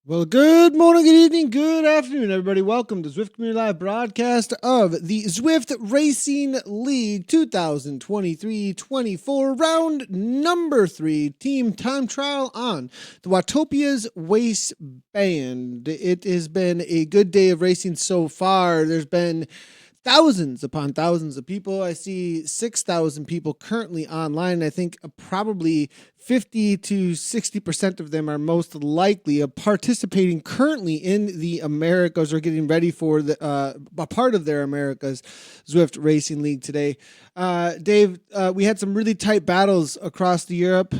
Well, good morning, good evening, good afternoon, everybody. Welcome to Zwift Community Live broadcast of the Zwift Racing League 2023-24 round number 3 team time trial on the Watopia's waistband. It has been a good day of racing so far. There's been thousands upon thousands of people. I see 6,000 people currently online. I think probably 50 to 60% of them are most likely participating currently in the Americas or getting ready for a part of their Americas Zwift Racing League today. Dave, we had some really tight battles across the Europe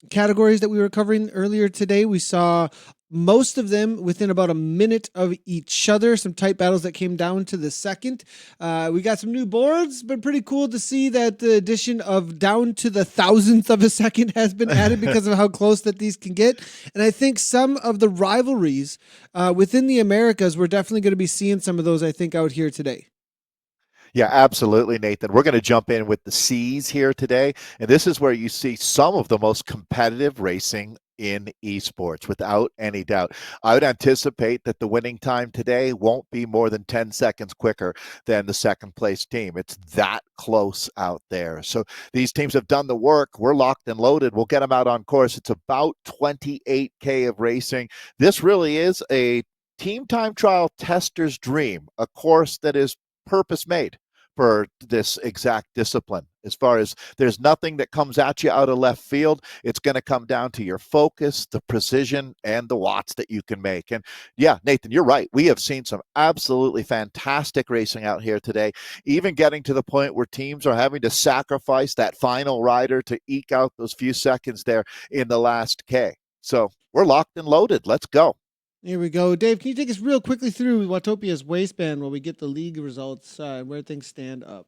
categories that we were covering earlier today. We saw most of them within about a minute of each other. Some tight battles that came down to the second. We got some new boards, but pretty cool to see that the addition of down to the thousandth of a second has been added because of how close that these can get. And I think some of the rivalries within the Americas, we're definitely going to be seeing some of those, I think, out here today. Yeah, absolutely, Nathan. We're going to jump in with the C's here today. And this is where you see some of the most competitive racing in esports, without any doubt. I would anticipate that the winning time today won't be more than 10 seconds quicker than the second place team. It's that close out there. So these teams have done the work. We're locked and loaded. We'll get them out on course. It's about 28K of racing. This really is a team time trial tester's dream, a course that is purpose made for this exact discipline. As far as there's nothing that comes at you out of left field, it's going to come down to your focus, the precision, and the watts that you can make. And yeah, Nathan, you're right. We have seen some absolutely fantastic racing out here today, even getting to the point where teams are having to sacrifice that final rider to eke out those few seconds there in the last K. So we're locked and loaded. Let's go. Here we go. Dave, can you take us real quickly through Watopia's waistband while we get the league results and where things stand up?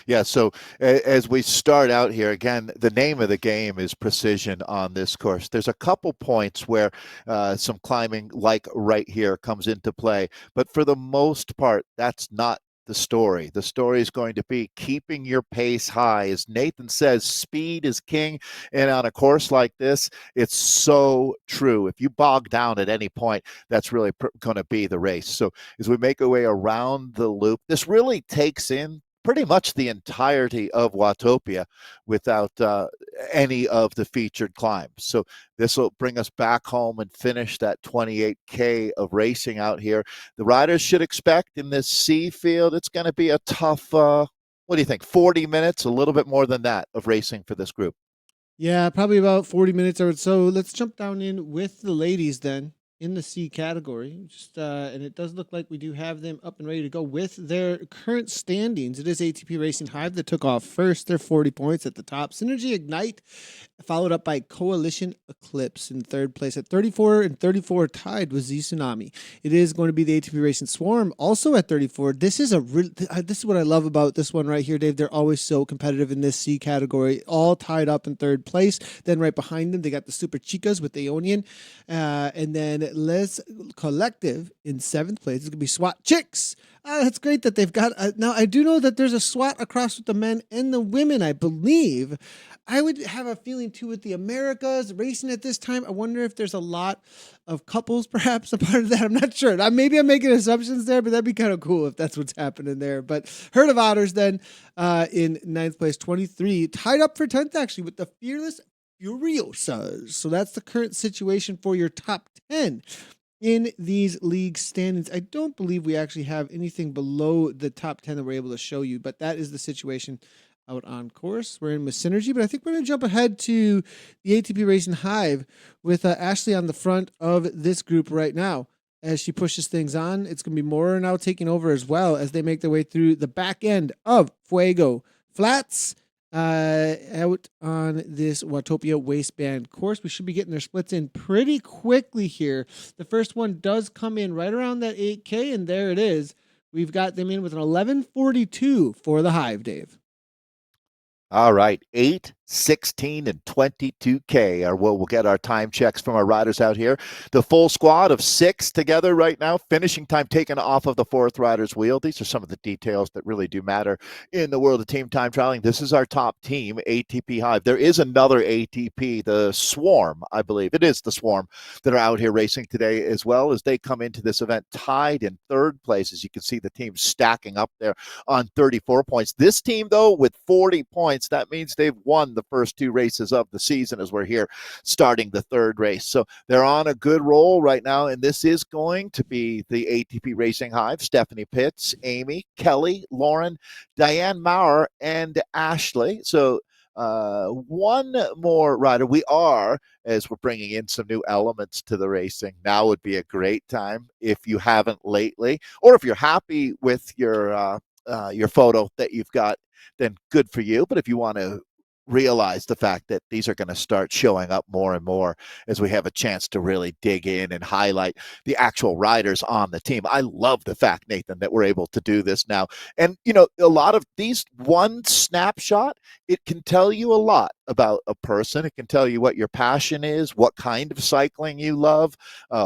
Yeah, so as we start out here, again, the name of the game is precision on this course. There's a couple points where some climbing, like right here, comes into play. But for the most part, that's not the story. The story is going to be keeping your pace high. As Nathan says, speed is king. And on a course like this, it's so true. If you bog down at any point, that's really going to be the race. So as we make our way around the loop, this really takes in pretty much the entirety of Watopia without any of the featured climbs. So this will bring us back home and finish that 28K of racing out here. The riders should expect in this C field, it's going to be a tough, what do you think, 40 minutes, a little bit more than that of racing for this group. Yeah, probably about 40 minutes or so. Let's jump down in with the ladies then in the C category. Just and it does look like we do have them up and ready to go with their current standings. It is ATP Racing Hive that took off first. They're 40 points at the top. Synergy Ignite followed up by Coalition Eclipse in third place at 34 and 34 tied with Z Tsunami. It is going to be the ATP Racing Swarm also at 34. This is this is what I love about this one right here, Dave. They're always so competitive in this C category, all tied up in third place. Then right behind them, they got the Super Chicas with Aeonian. And then Les Collective in seventh place. It's going to be SWAT Chicks. That's great that they've got. Now, I do know that there's a SWAT across with the men and the women, I believe. I would have a feeling too with the Americas racing at this time. I wonder if there's a lot of couples perhaps a part of that. I'm not sure. Maybe I'm making assumptions there, but that'd be kind of cool if that's what's happening there. But Herd of Otters then in ninth place, 23, tied up for 10th actually with the Fearless Furiosas. So that's the current situation for your top 10 in these league standings. I don't believe we actually have anything below the top 10 that we're able to show you, but that is the situation out on course. We're in with Synergy, but I think we're going to jump ahead to the ATP Racing Hive with Ashley on the front of this group right now. As she pushes things on, it's going to be Mora now taking over as well as they make their way through the back end of Fuego Flats out on this Watopia waistband course. We should be getting their splits in pretty quickly here. The first one does come in right around that 8K, and there it is. We've got them in with an 11:42 for the Hive, Dave. All right, 8 16 and 22K are what we'll get our time checks from our riders out here. The full squad of 6 together right now, finishing time taken off of the 4th rider's wheel. These are some of the details that really do matter in the world of team time trialing. This is our top team, ATP Hive. There is another ATP, the Swarm, I believe. It is the Swarm that are out here racing today as well, as they come into this event tied in 3rd place. As you can see, the team stacking up there on 34 points. This team, though, with 40 points, that means they've won the first 2 races of the season as we're here starting the 3rd race. So they're on a good roll right now, and this is going to be the ATP Racing Hive. Stephanie Pitts, Amy, Kelly, Lauren, Diane Maurer, and Ashley. So one more rider. We are, as we're bringing in some new elements to the racing, now would be a great time if you haven't lately, or if you're happy with your photo that you've got, then good for you. But if you want to realize the fact that these are going to start showing up more and more as we have a chance to really dig in and highlight the actual riders on the team. I love the fact, Nathan, that we're able to do this now. And, you know, a lot of these, one snapshot, it can tell you a lot about a person. It can tell you what your passion is, what kind of cycling you love,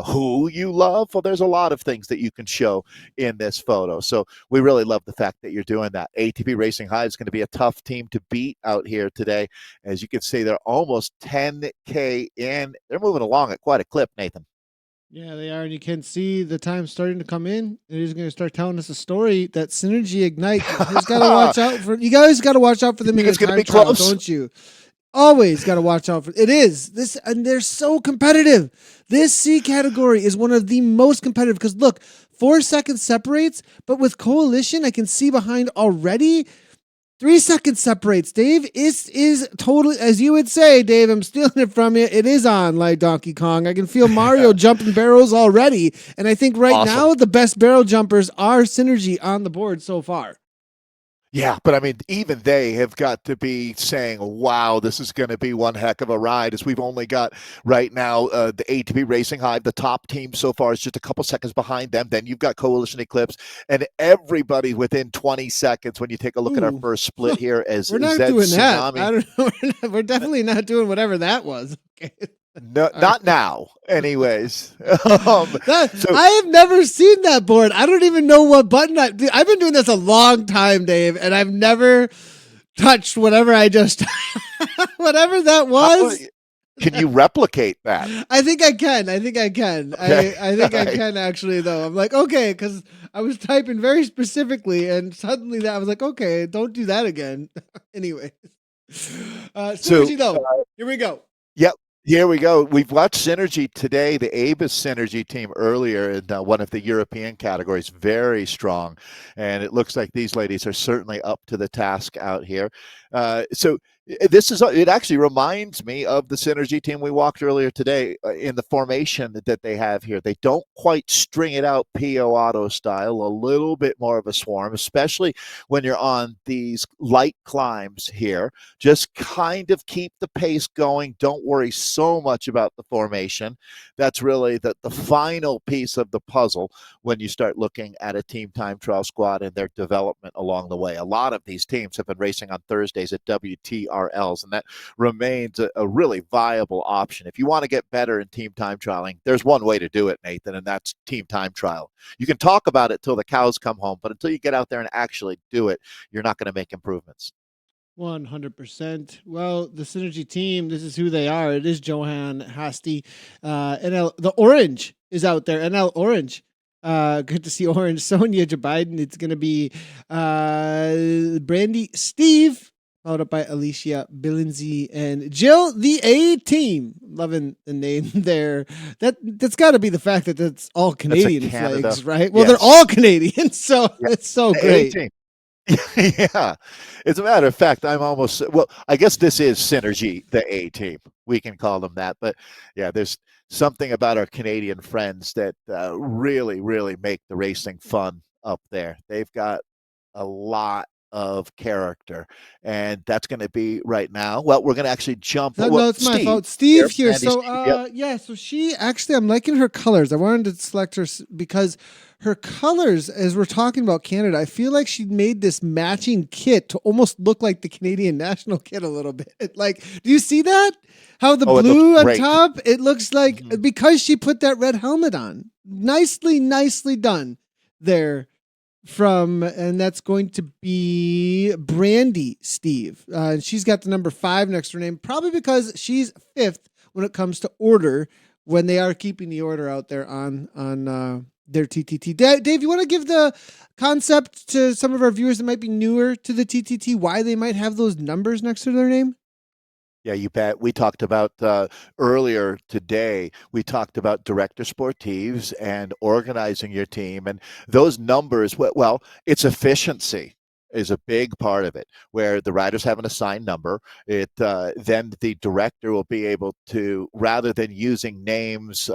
who you love. Well, there's a lot of things that you can show in this photo. So we really love the fact that you're doing that. ATP Racing Hive is going to be a tough team to beat out here today. As you can see, they're almost 10K in. They're moving along at quite a clip, Nathan. Yeah, they are, and you can see the time starting to come in. It is going to start telling us a story that Synergy Ignite. You guys got to watch out for. You guys got to watch out for them in the time trial, don't you? Always got to watch out for it. Is this, and they're so competitive. This C category is one of the most competitive because look, 4 seconds separates, but with Coalition, I can see behind already. 3 seconds separates. Dave is totally, as you would say, Dave, I'm stealing it from you. It is on like Donkey Kong. I can feel Mario jumping barrels already. And I think right now the best barrel jumpers are Synergy on the board so far. Yeah, but I mean, even they have got to be saying, wow, this is going to be one heck of a ride, as we've only got right now the ATP Racing Hive, the top team so far is just a couple seconds behind them. Then you've got Coalition Eclipse, and everybody within 20 seconds when you take a look at our first split here as we're not Zed doing Tsunami. That. I don't know. We're definitely not doing whatever that was. Okay. No, not now. Anyways, I have never seen that board. I don't even know what button I've been doing this a long time, Dave, and I've never touched whatever I just whatever that was. Can you replicate that? I think I can. I think I can. Okay. I think I can actually, though. I'm like, okay, because I was typing very specifically, and suddenly that I was like, okay, don't do that again. Anyway, Synergy though. Here we go. Yep. Here we go. We've watched Synergy today, the Avis Synergy team earlier in one of the European categories, very strong. And it looks like these ladies are certainly up to the task out here. So it actually reminds me of the Synergy team we walked earlier today in the formation that they have here. They don't quite string it out PO Auto style, a little bit more of a swarm, especially when you're on these light climbs here. Just kind of keep the pace going. Don't worry so much about the formation. That's really the final piece of the puzzle when you start looking at a team time trial squad and their development along the way. A lot of these teams have been racing on Thursdays at WTRLs, and that remains a really viable option. If you want to get better in team time trialing, there's one way to do it, Nathan, and that's team time trial. You can talk about it till the cows come home, but until you get out there and actually do it, you're not going to make improvements. 100%. Well, the Synergy team, this is who they are. It is Johan Hasty. NL, the Orange is out there. NL Orange. Good to see Orange. Sonia Biden. It's going to be Brandy Steve, followed up by Alicia Billinsey and Jill, the A team. Loving the name there. That's got to be the fact that that's all Canadian flags, right? Well, yes. They're all Canadian, so it's so great. Yeah. As a matter of fact, I guess this is Synergy, the A team. We can call them that. But yeah, there's something about our Canadian friends that really, really make the racing fun up there. They've got a lot of character, and that's going to be right now. Well, we're going to actually jump. No, Well, no, it's my Steve fault. Steve here, here. Andy So, Steve. Yep. yeah. So she actually, I'm liking her colors. I wanted to select her because her colors, as we're talking about Canada, I feel like she made this matching kit to almost look like the Canadian national kit a little bit. Like, do you see that? How the Oh, it looks blue on great. top? It looks like Mhm. because she put that red helmet on. Nicely done there and that's going to be Brandy Steve. And she's got the number 5 next to her name, probably because she's 5th when it comes to order when they are keeping the order out there on their TTT. Dave, you want to give the concept to some of our viewers that might be newer to the TTT, why they might have those numbers next to their name? Yeah, you bet. We talked about earlier today, we talked about director sportives and organizing your team. And those numbers, well, it's efficiency is a big part of it, where the riders have an assigned number. Then the director will be able to, rather than using names,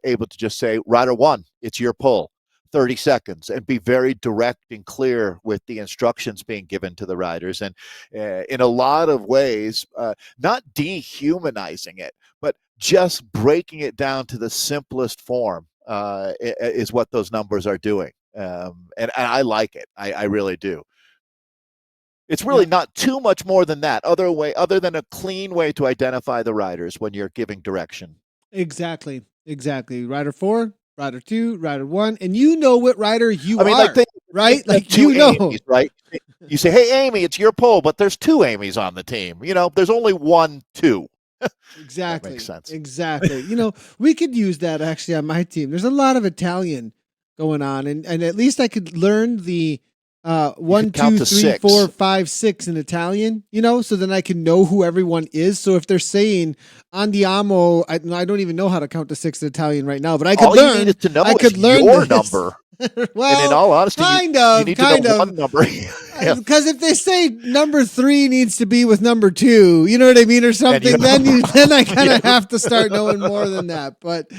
able to just say, rider 1, it's your pull. 30 seconds, and be very direct and clear with the instructions being given to the riders. And in a lot of ways, not dehumanizing it, but just breaking it down to the simplest form is what those numbers are doing. And I like it. I really do. It's really Yeah, not too much more than that, other than a clean way to identify the riders when you're giving direction. exactly. Rider 4, rider 2, rider 1, and you know what rider I you mean, are, think right? like Like two you know. Amy's, right? You say, "Hey, Amy, it's your pull," but there's two Amy's on the team. There's only one, two. That makes Exactly. sense. Exactly. We could use that actually on my team. There's a lot of Italian going on, and at least I could learn the You one, could count two, to three, four, six. five, six in Italian, so then I can know who everyone is. So if they're saying andiamo, I don't even know how to count to 6 in Italian right now, but I could All you need is learn. to know I is could learn your this. number. And in Well, all honesty, you need to know kind of. one number. Yeah. Because if they say number 3 needs to be with number 2, you know what I mean, or And you something, have a then I problem. kind of Yeah. have to start knowing more than that. But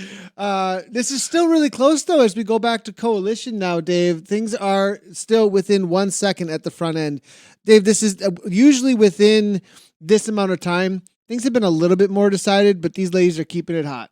this is still really close, though, as we go back to coalition now, Dave. Things are still within 1 second at the front end. Dave, this is usually within this amount of time. Things have been a little bit more decided, but these ladies are keeping it hot.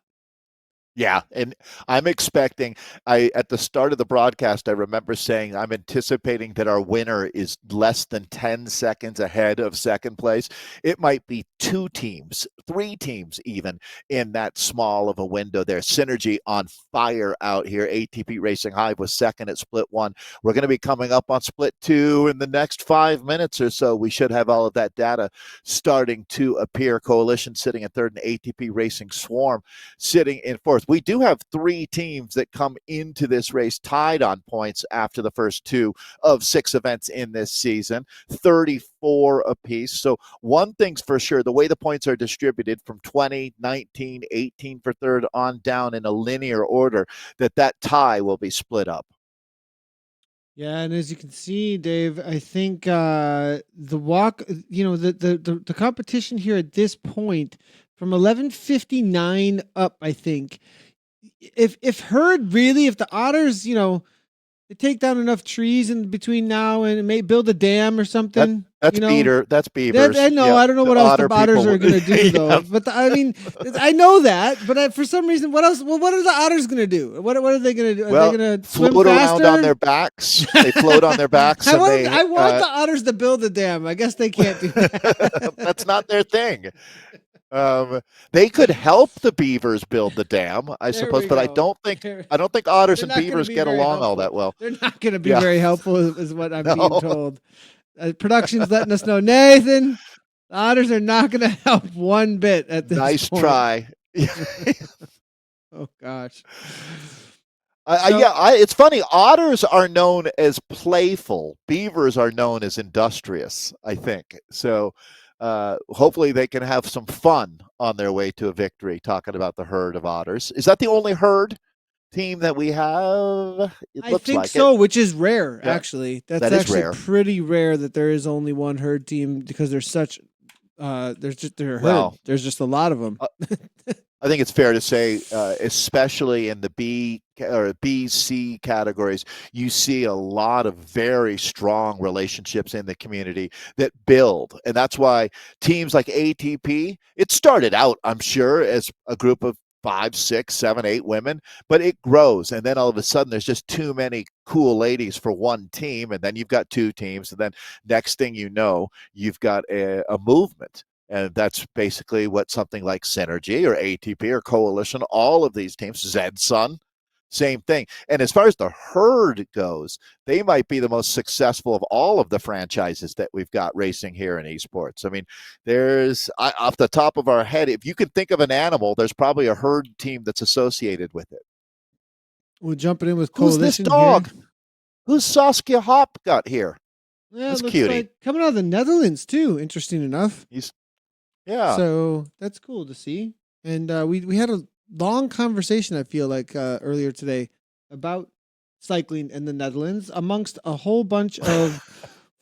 Yeah, and I'm expecting. I At the start of the broadcast, I remember saying I'm anticipating that our winner is less than 10 seconds ahead of second place. It might be 2 teams, 3 teams, even in that small of a window there. Synergy on fire out here. ATP Racing Hive was second at split 1. We're going to be coming up on split 2 in the next 5 minutes or so. We should have all of that data starting to appear. Coalition sitting in third, and ATP Racing Swarm sitting in fourth. We do have 3 teams that come into this race tied on points after the first 2 of 6 events in this season, 34 apiece. So one thing's for sure, the way the points are distributed from 20, 19, 18 for third on down in a linear order, that tie will be split up. Yeah, and as you can see, Dave, I think the walk, the competition here at this point from 11:59 up, I think, if the Otters, they take down enough trees in between now and may build a dam or That something, that's Beater. That's that I Beavers. know. Yeah, I don't know the what else the Otter Otters people. are gonna do though. Yeah. But I mean, I know that. But for some reason, what else? Well, what are the Otters gonna do? What are they gonna do? Are they Well, gonna swim float around on faster? their backs. They float on their backs, and I want the Otters to build a dam. I guess they can't do that. that's not their thing. They could help the beavers build the dam, I There suppose, we but I go. don't think otters They're and not going to beavers be get very along all that helpful. well. They're not going to be Yeah, very helpful, is what I'm being no, told. Production's letting us know, Nathan, the Otters are not going to help one bit at this nice point. try. Oh gosh. So Yeah, it's funny. Otters are known as playful. Beavers are known as industrious, I think. So hopefully they can have some fun on their way to a victory. Talking about the herd of otters, is that the only herd team that we have? It I looks think like it. so, which is rare. Yeah, Actually, that's that is actually rare. pretty rare that there is only one herd team because there's such. They're a herd. Well, There's just a lot of them. uh, I think it's fair to say, especially in the B or BC categories, you see a lot of very strong relationships in the community that build. And that's why teams like ATP, it started out, I'm sure, as a group of 5, 6, 7, 8 women, but it grows. And then all of a sudden, there's just too many cool ladies for one team. And then you've got 2 teams. And then next thing you know, you've got a movement. And that's basically what something like Synergy or ATP or Coalition, all of these teams, Zedsun, same thing. And as far as the herd goes, they might be the most successful of all of the franchises that we've got racing here in esports. I mean, off the top of our head, if you can think of an animal, there's probably a herd team that's associated with it. We're jumping in with Who's this Coalition here. dog? Who's Saskia Hop got here? Yeah, This looks cutie. like coming out of the Netherlands too. Interesting enough. Yeah. So that's cool to see. And we had a long conversation, I feel like, earlier today about cycling in the Netherlands amongst a whole bunch of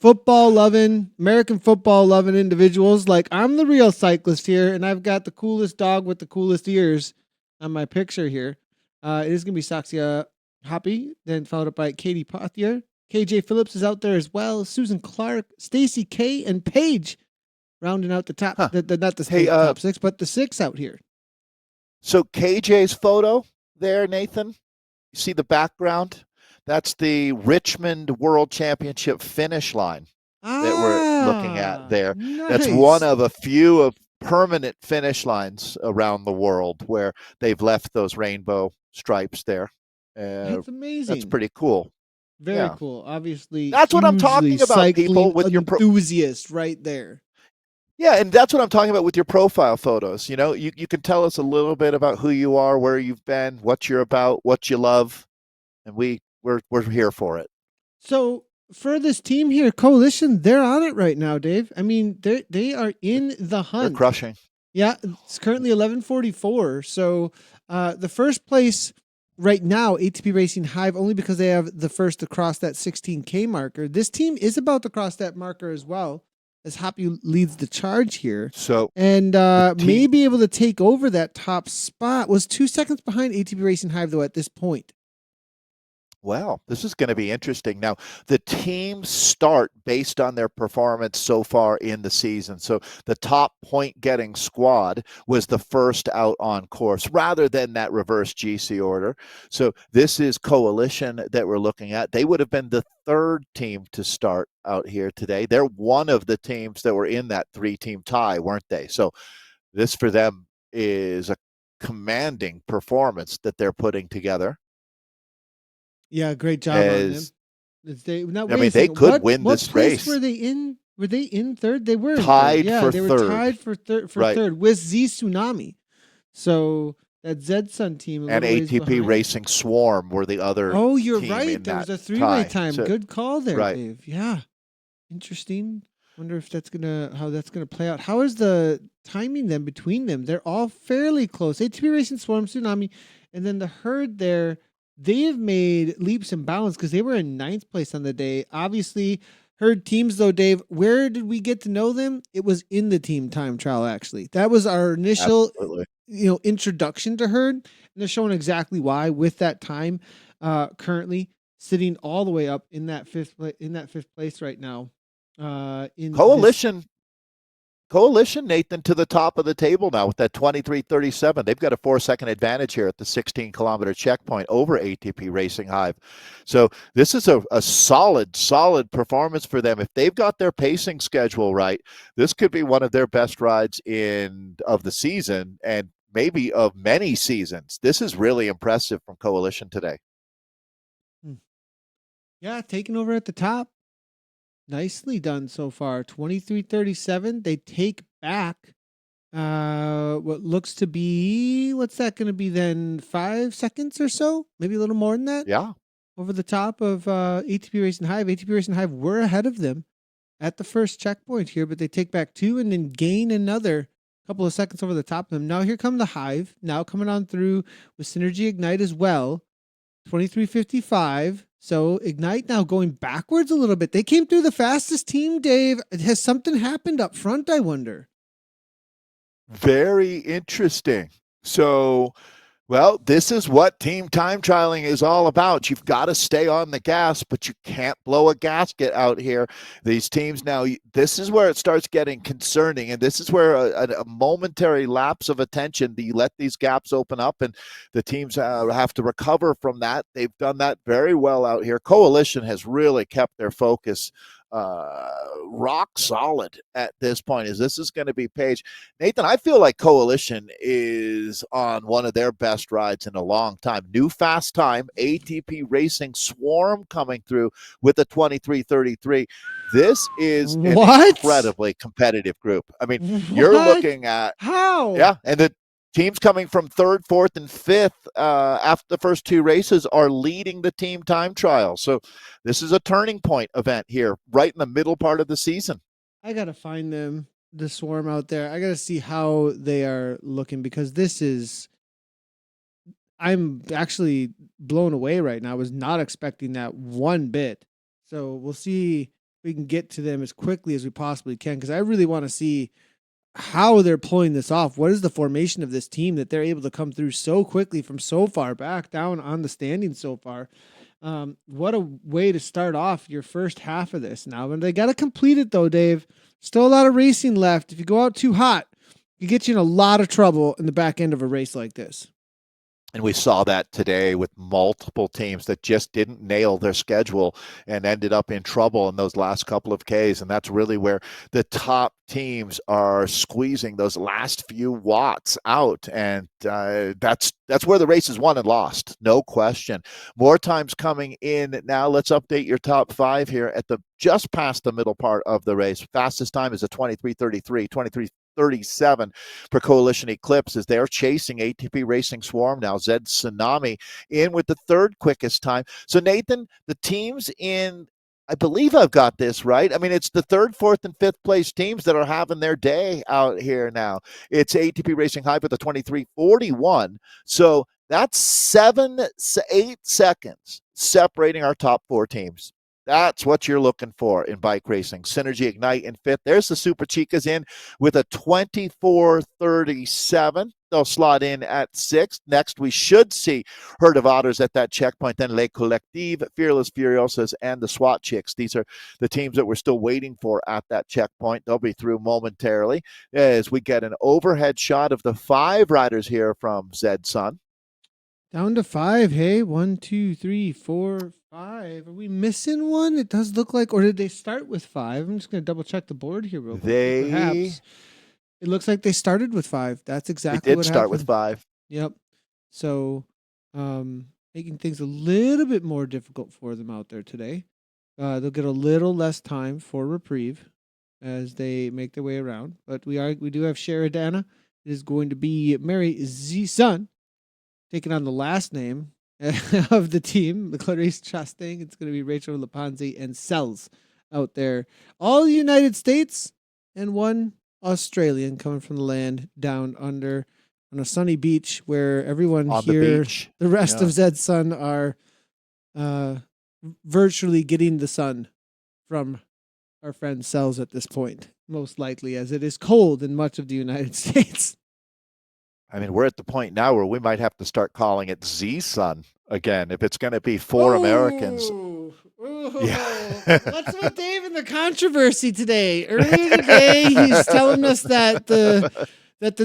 American football loving individuals. Like, I'm the real cyclist here, and I've got the coolest dog with the coolest ears on my picture here. It is going to be Saxia Hoppy, then followed up by Katie Pothier. KJ Phillips is out there as well. Susan Clark, Stacy K, and Paige rounding out the top, Huh. not the Hey, top 6, but the 6 out here. So KJ's photo there, Nathan, you see the background? That's the Richmond World Championship finish line that we're looking at there. Nice. That's one of a few of permanent finish lines around the world where they've left those rainbow stripes there. That's amazing. That's pretty cool. Very cool. Obviously, that's what I'm talking about, people, with your enthusiast right there. Yeah, and that's what I'm talking about with your profile photos. You know, you can tell us a little bit about who you are, where you've been, what you're about, what you love, and we're here for it. So for this team here, Coalition, they're on it right now, Dave. I mean, they are in the hunt. They're crushing. Yeah, it's currently 11:44. So the first place right now, ATP Racing Hive, only because they have the first to cross that 16K marker. This team is about to cross that marker as well, as Hoppy leads the charge here. So and may be able to take over that top spot. Was 2 seconds behind ATP Racing Hive, though, at this point. Well, this is going to be interesting. Now, the teams start based on their performance so far in the season. So the top point-getting squad was the first out on course rather than that reverse GC order. So this is Coalition that we're looking at. They would have been the 3rd team to start out here today. They're one of the teams that were in that 3-team tie, weren't they? So this for them is a commanding performance that they're putting together. Yeah, great job on them. They could win this race. Were they in? Were they in 3rd? They were tied in 3rd. Yeah, for they were 3rd. tied for 3rd with Z Tsunami. So that Zedsun team and ATP Racing Swarm were the other. Oh, you're right. There was a 3-way time. So, good call there, right. Dave. Yeah, interesting. Wonder if how that's gonna play out. How is the timing then between them? They're all fairly close. ATP Racing Swarm, Tsunami, and then the herd there. They have made leaps and bounds because they were in 9th place on the day. Obviously, herd teams though, Dave. Where did we get to know them? It was in the team time trial. Actually, that was our initial, introduction to herd, and they're showing exactly why with that time. Currently sitting all the way up in that 5th place right now. In Coalition, Nathan, to the top of the table now with that 23:37. They've got a 4-second advantage here at the 16-kilometer checkpoint over ATP Racing Hive. So this is a solid performance for them. If they've got their pacing schedule right, this could be one of their best rides of the season and maybe of many seasons. This is really impressive from Coalition today. Yeah, taking over at the top. Nicely done so far. 23:37. They take back what looks to be, what's that going to be then? 5 seconds or so? Maybe a little more than that? Yeah. Over the top of ATP Racing Hive. ATP Racing Hive were ahead of them at the first checkpoint here, but they take back 2 and then gain another couple of seconds over the top of them. Now here come the Hive. Now coming on through with Synergy Ignite as well. 23:55. So Ignite now going backwards a little bit. They came through the fastest team, Dave. Has something happened up front, I wonder? Very interesting. So, well, this is what team time trialing is all about. You've got to stay on the gas, but you can't blow a gasket out here. These teams now, this is where it starts getting concerning, and this is where a momentary lapse of attention, you let these gaps open up, and the teams have to recover from that. They've done that very well out here. Coalition has really kept their focus rock solid at this point. As this is going to be Page. Nathan, I feel like Coalition is on one of their best rides in a long time. New fast time, ATP Racing Swarm coming through with a 23:33. This is an What? incredibly competitive group. I mean, you're What? looking at, How? yeah, and the teams coming from third, fourth, and fifth after the first two races are leading the team time trial. So this is a turning point event here, right in the middle part of the season. I gotta find them, the swarm out there. I gotta see how they are looking because this is. I'm actually blown away right now. I was not expecting that one bit. So we'll see if we can get to them as quickly as we possibly can because I really want to see how they're pulling this off. What is the formation of this team that they're able to come through so quickly from so far back down on the standings so far? What a way to start off your first half of this now. And they got to complete it though, Dave. Still a lot of racing left. If you go out too hot, it get you in a lot of trouble in the back end of a race like this. And we saw that today with multiple teams that just didn't nail their schedule and ended up in trouble in those last couple of Ks. And that's really where the top teams are squeezing those last few watts out. And that's where the race is won and lost. No question. More times coming in now. Let's update your top five here at the just past the middle part of the race. Fastest time is a 23:33, 23:37 for Coalition Eclipse as they're chasing ATP Racing Swarm now. Zed Tsunami in with the third quickest time. So, Nathan, the teams in, I believe I've got this right. I mean, it's the third, fourth, and fifth place teams that are having their day out here now. It's ATP Racing High with the 23:41. So that's 8 seconds separating our top four teams. That's what you're looking for in bike racing. Synergy Ignite in fifth. There's the Super Chicas in with a 24:37. They'll slot in at sixth. Next, we should see Herd of Otters at that checkpoint. Then Les Collective, Fearless Furiosas, and the SWAT Chicks. These are the teams that we're still waiting for at that checkpoint. They'll be through momentarily as we get an overhead shot of the five riders here from Zed Sun. Down to five. Hey, 1, 2, 3, 4, 5. Are we missing one? It does look like, or did they start with five? I'm just going to double check the board here real quick. Perhaps it looks like they started with five. That's exactly what happened. They did start with five. Yep. So, making things a little bit more difficult for them out there today. They'll get a little less time for reprieve as they make their way around. But we do have Sheridana. It is going to be Mary Z Sun taking on the last name of the team, the Clarice Chastain. It's going to be Rachel Lapanzi and Sells out there. All United States and one Australian coming from the land down under on a sunny beach where everyone on here, the rest of Zed's Sun are virtually getting the sun from our friend Sells at this point, most likely, as it is cold in much of the United States. I mean, we're at the point now where we might have to start calling it Z Sun again if it's going to be four Americans. Ooh, yeah. What's with Dave and the controversy today? Earlier today, he's telling us that the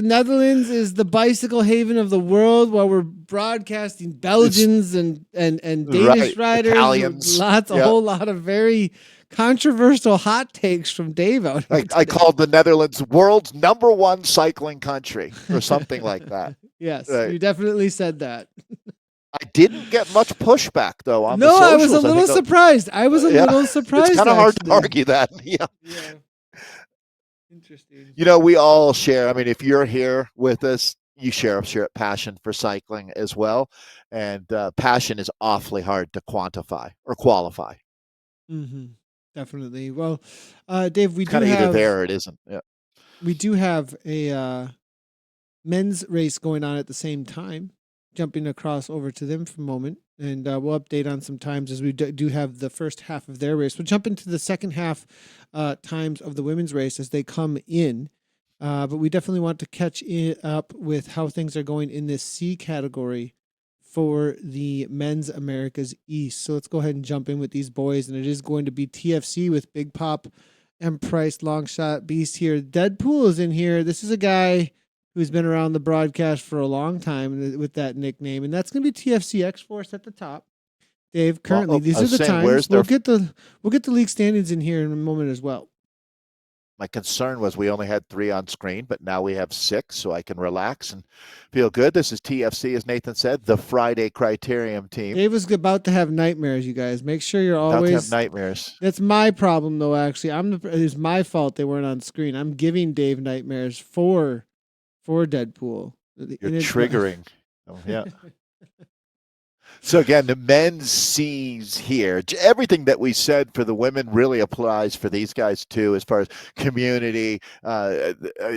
Netherlands is the bicycle haven of the world, while we're broadcasting Belgians and Danish riders. Italians. A whole lot of very controversial hot takes from Dave out here. I called the Netherlands world's #1 cycling country or something like that. Yes, you definitely said that. I didn't get much pushback though on the socials. No, I was a little surprised. Little surprised. It's kind of hard to argue that. Yeah. Interesting. You know, we all share. I mean, if you're here with us, you share a passion for cycling as well, and passion is awfully hard to quantify or qualify. Mm-hmm. Definitely. Well, Dave, we do have either there or it isn't. Yeah. We do have a men's race going on at the same time. Jumping across over to them for a moment, and we'll update on some times as we do have the first half of their race. We'll jump into the second half times of the women's race as they come in. But we definitely want to catch up with how things are going in this C category for the men's Americas East. So let's go ahead and jump in with these boys. And it is going to be TFC with Big Pop and Price Long Shot Beast here. Deadpool is in here. This is a guy who's been around the broadcast for a long time with that nickname. And that's going to be TFC X Force at the top. Dave, Well, currently, these I are was the saying, times. We'll get the league standings in here in a moment as well. my concern was we only had 3 on screen, but now we have 6, so I can relax and feel good. This is TFC, as Nathan said, the Friday Criterium team. Dave was about to have nightmares, you guys. Make sure you're About to have always. nightmares. That's my problem, though. Actually, it's my fault they weren't on screen. I'm giving Dave nightmares for Deadpool. You're triggering. Oh, yeah. So again, the men's C's here. Everything that we said for the women really applies for these guys too, as far as community.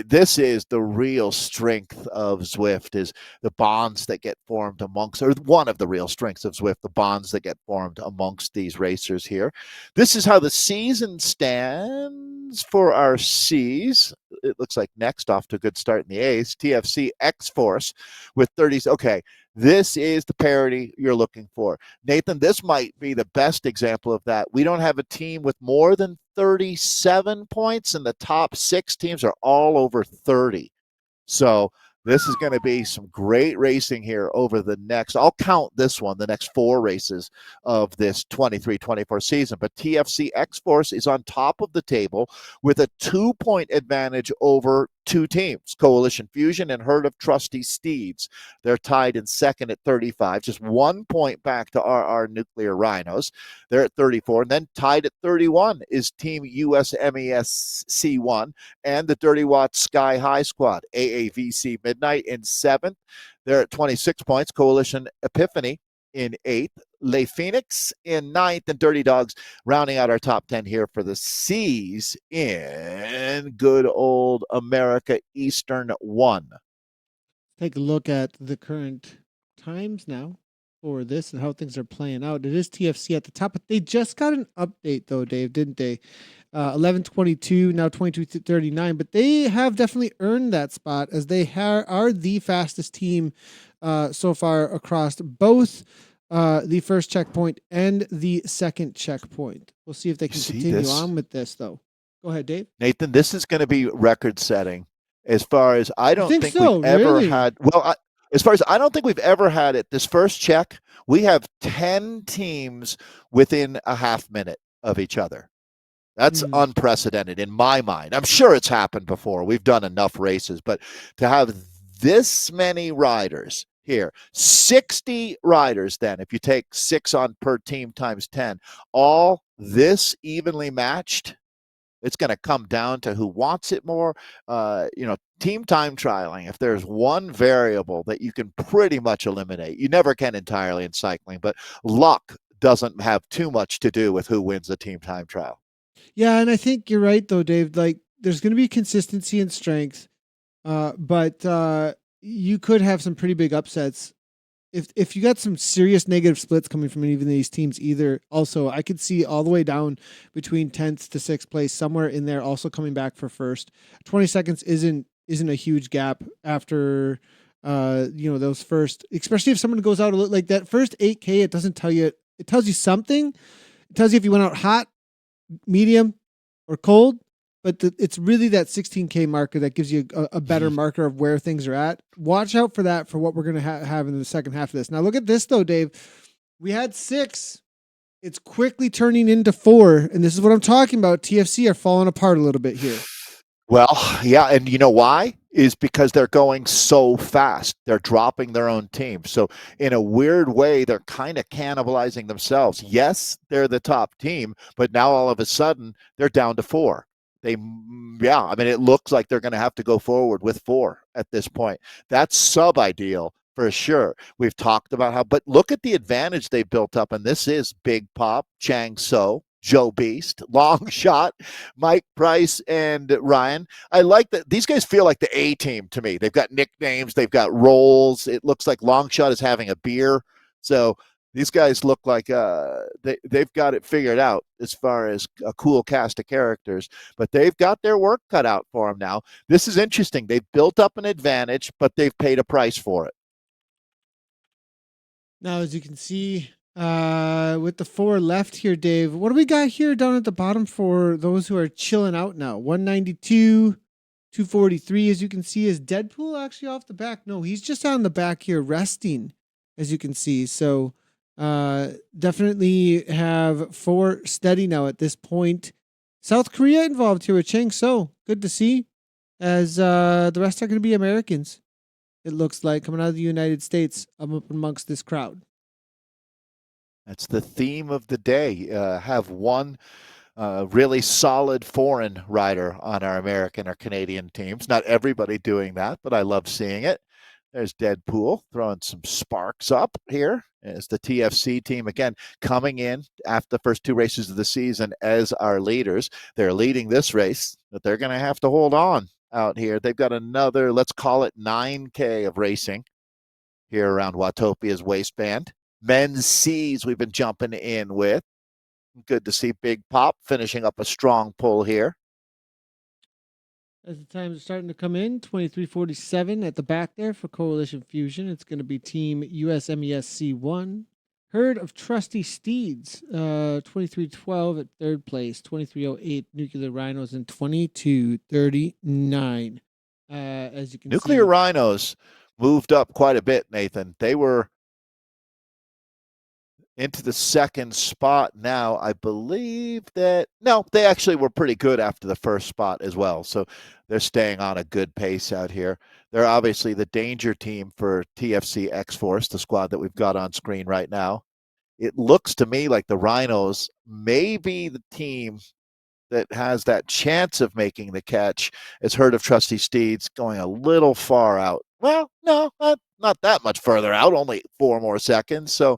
This is the real strength of Zwift, is the bonds that get formed amongst, or one of the real strengths of Zwift, the bonds that get formed amongst these racers here. This is how the season stands for our C's. It looks like next, off to a good start in the A's, TFC X Force with 30s. Okay. This is the parity you're looking for. Nathan, this might be the best example of that. We don't have a team with more than 37 points, and the top 6 teams are all over 30. So this is going to be some great racing here over the next, I'll count this one, the next 4 races of this 23-24 season. But TFC X-Force is on top of the table with a 2-point advantage over 2 teams, Coalition Fusion and Herd of Trusty Steeds. They're tied in second at 35, just 1 point back to RR Nuclear Rhinos. They're at 34. And then tied at 31 is Team USMES C1 and the Dirty Watts Sky High Squad. AAVC Midnight in 7th. They're at 26 points. Coalition Epiphany in 8th. Le Phoenix in 9th, and Dirty Dogs rounding out our top 10 here for the C's in good old America Eastern 1. Take a look at the current times now for this and how things are playing out. It is TFC at the top, but they just got an update though, Dave, didn't they? 11:22, now 22:39, but they have definitely earned that spot as they are the fastest team so far across both the first checkpoint and the second checkpoint. We'll see if they can continue on with this, though. Go ahead, Dave. Nathan, this is going to be record setting as far as I don't think so, we've ever really? had. Well, as far as I don't think we've ever had it. This first check, we have 10 teams within a half minute of each other. That's unprecedented in my mind. I'm sure it's happened before. We've done enough races, but to have this many riders here, 60 riders then, if you take 6 on per team times 10, all this evenly matched, it's going to come down to who wants it more. Team time trialing, if there's one variable that you can pretty much eliminate, you never can entirely in cycling, but luck doesn't have too much to do with who wins the team time trial. Yeah, and I think you're right though, Dave. Like, there's going to be consistency and strength, but you could have some pretty big upsets if you got some serious negative splits coming from even these teams. Either also, I could see all the way down between 10th to 6th place, somewhere in there, also coming back for first. 20 seconds isn't a huge gap after those first, especially if someone goes out a little like that first 8K. It doesn't tell you. It tells you something. It tells you if you went out hot, medium, or cold, but it's really that 16K marker that gives you a better marker of where things are at. Watch out for that for what we're going to have in the second half of this. Now look at this though, Dave. We had 6. It's quickly turning into 4, and this is what I'm talking about. TFC are falling apart a little bit here. Well, yeah, and you know why? Is because they're going so fast. They're dropping their own team. So in a weird way, they're kind of cannibalizing themselves. Yes, they're the top team, but now all of a sudden they're down to 4. It looks like they're going to have to go forward with 4 at this point. That's sub-ideal for sure. We've talked about how, but look at the advantage they built up, and this is Big Pop, Chang So, Joe Beast, Long Shot, Mike Price, and Ryan. I like that these guys feel like the A team to me. They've got nicknames, they've got roles. It looks like Long Shot is having a beer. So These guys look like they've got it figured out as far as a cool cast of characters, but they've got their work cut out for them now. This is interesting. They've built up an advantage, but they've paid a price for it. Now, as you can see, with the four left here, Dave, what do we got here down at the bottom for those who are chilling out now? 192, 243, as you can see. Is Deadpool actually off the back? No, he's just on the back here resting, as you can see. So definitely have four steady now at this point. South Korea involved here with Chang So. Good to see, as the rest are going to be Americans. It looks like coming out of the United States up amongst this crowd. That's the theme of the day. Have one really solid foreign rider on our American or Canadian teams. Not everybody doing that, but I love seeing it. There's Deadpool throwing some sparks up here as the TFC team again coming in after the first two races of the season as our leaders. They're leading this race, but they're going to have to hold on out here. They've got another, let's call it 9K of racing here around Watopia's waistband. Men's C's we've been jumping in with. Good to see Big Pop finishing up a strong pull here. As the times are starting to come in, 23:47 at the back there for Coalition Fusion. It's going to be Team USMESC1. Herd of Trusty Steeds, 23:12 at third place, 23:08 Nuclear Rhinos, and 22:39. As you can Nuclear see, Rhinos moved up quite a bit, Nathan. They were into the second spot now. I believe that, no, they actually were pretty good after the first spot as well. So they're staying on a good pace out here. They're obviously the danger team for TFC X-Force, the squad that we've got on screen right now. It looks to me like the Rhinos may be the team that has that chance of making the catch, as Herd of Trusty Steeds going a little far out. Well, no, not that much further out, only 4 more seconds. So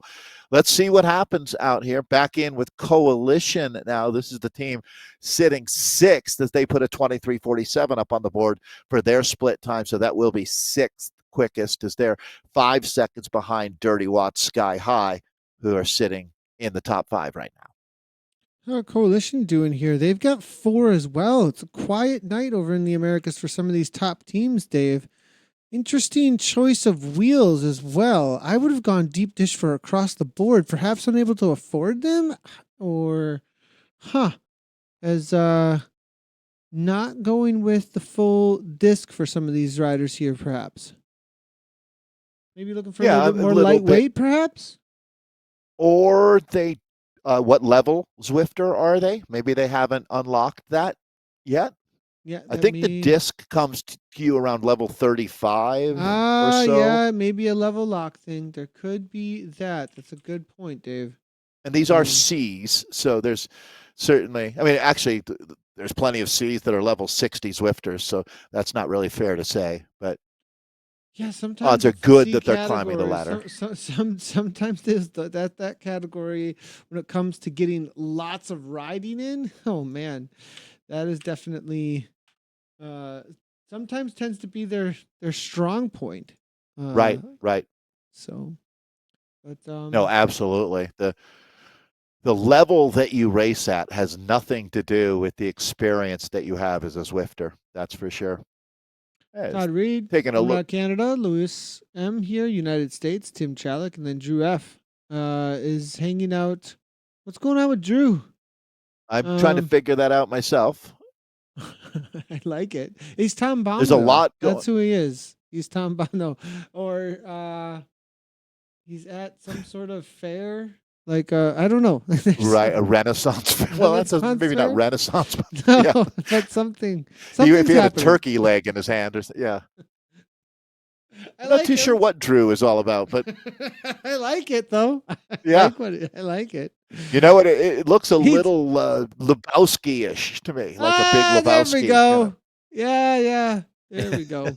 let's see what happens out here. Back in with Coalition now. This is the team sitting sixth as they put a 23:47 up on the board for their split time. So that will be sixth quickest, as they're 5 seconds behind Dirty Watts Sky High, who are sitting in the top 5 right now. how are Coalition doing here? They've got 4 as well. It's a quiet night over in the Americas for some of these top teams, Dave. Interesting choice of wheels as well. I would have gone deep dish for across the board, perhaps unable to afford them, or as not going with the full disc for some of these riders here, perhaps. Maybe looking for a little bit more lightweight, perhaps. Or they, what level Zwifter are they? Maybe they haven't unlocked that yet. Yeah, I think the disc comes to you around level 35 or so. Yeah, maybe a level lock thing. There could be that. That's a good point, Dave. And these are C's, so there's certainly, I mean, actually, there's plenty of C's that are level 60 Zwifters, so that's not really fair to say. But yeah, sometimes odds are good that they're climbing the ladder. Sometimes there's that category when it comes to getting lots of riding in. Oh man, that is definitely sometimes tends to be their strong point. Right. So, but no, absolutely. The level that you race at has nothing to do with the experience that you have as a Zwifter. That's for sure. Todd Reed, taking a look. Canada, Lewis M here, United States, Tim Chalik, and then Drew F is hanging out. What's going on with Drew? I'm trying to figure that out myself. I like it. He's Tom Baum. There's a lot going. That's who he is. He's Tom Baum. No. Or he's at some sort of fair. Like I don't know. Right, a Renaissance fair. Well, that's maybe not Renaissance, but no, yeah. But something. If he had a turkey leg in his hand, or yeah. I'm not too sure what Drew is all about, but I like it though. Yeah, I like it. You know what? It looks a little Lebowski-ish to me, like a big Lebowski. There we go. Yeah. There we go.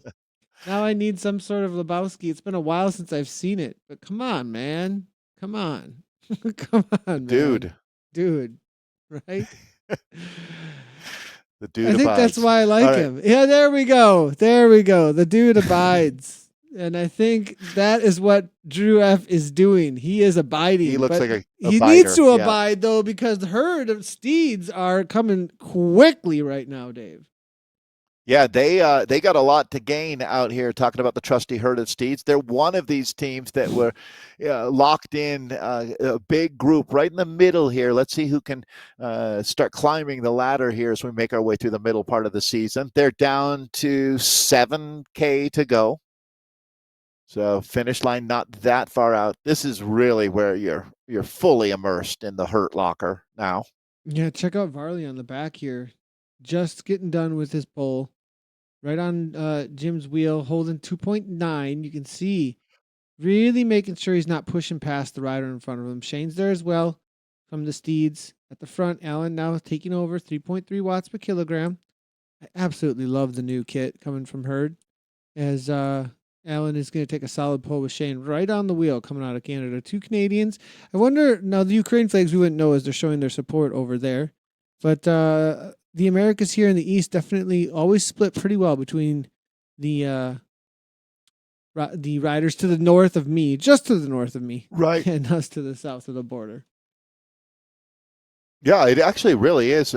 Now I need some sort of Lebowski. It's been a while since I've seen it, but come on, man. Come on. Come on, dude. Right? The dude I think abides. that's why I like him. Yeah, there we go. The dude abides. And I think that is what Drew F is doing. He is He abiding, looks but like a he needs biter. to Yeah. abide though because the herd of steeds are coming quickly right now, Dave. Yeah, they got a lot to gain out here talking about the trusty herd of steeds. They're one of these teams that were locked in a big group right in the middle here. Let's see who can start climbing the ladder here as we make our way through the middle part of the season. They're down to 7K to go. So finish line not that far out. This is really where you're fully immersed in the hurt locker now. Yeah, check out Varley on the back here. Just getting done with his pull. Right on Jim's wheel, holding 2.9. You can see really making sure he's not pushing past the rider in front of him. Shane's there as well from the steeds. At the front, Alan now taking over 3.3 watts per kilogram. I absolutely love the new kit coming from Herd as Alan is going to take a solid pull with Shane right on the wheel coming out of Canada. Two Canadians. I wonder, now the Ukraine flags we wouldn't know as they're showing their support over there. But the Americas here in the East definitely always split pretty well between the the riders to the north of me, just to the north of me, Right. and us to the south of the border. Yeah, it actually really is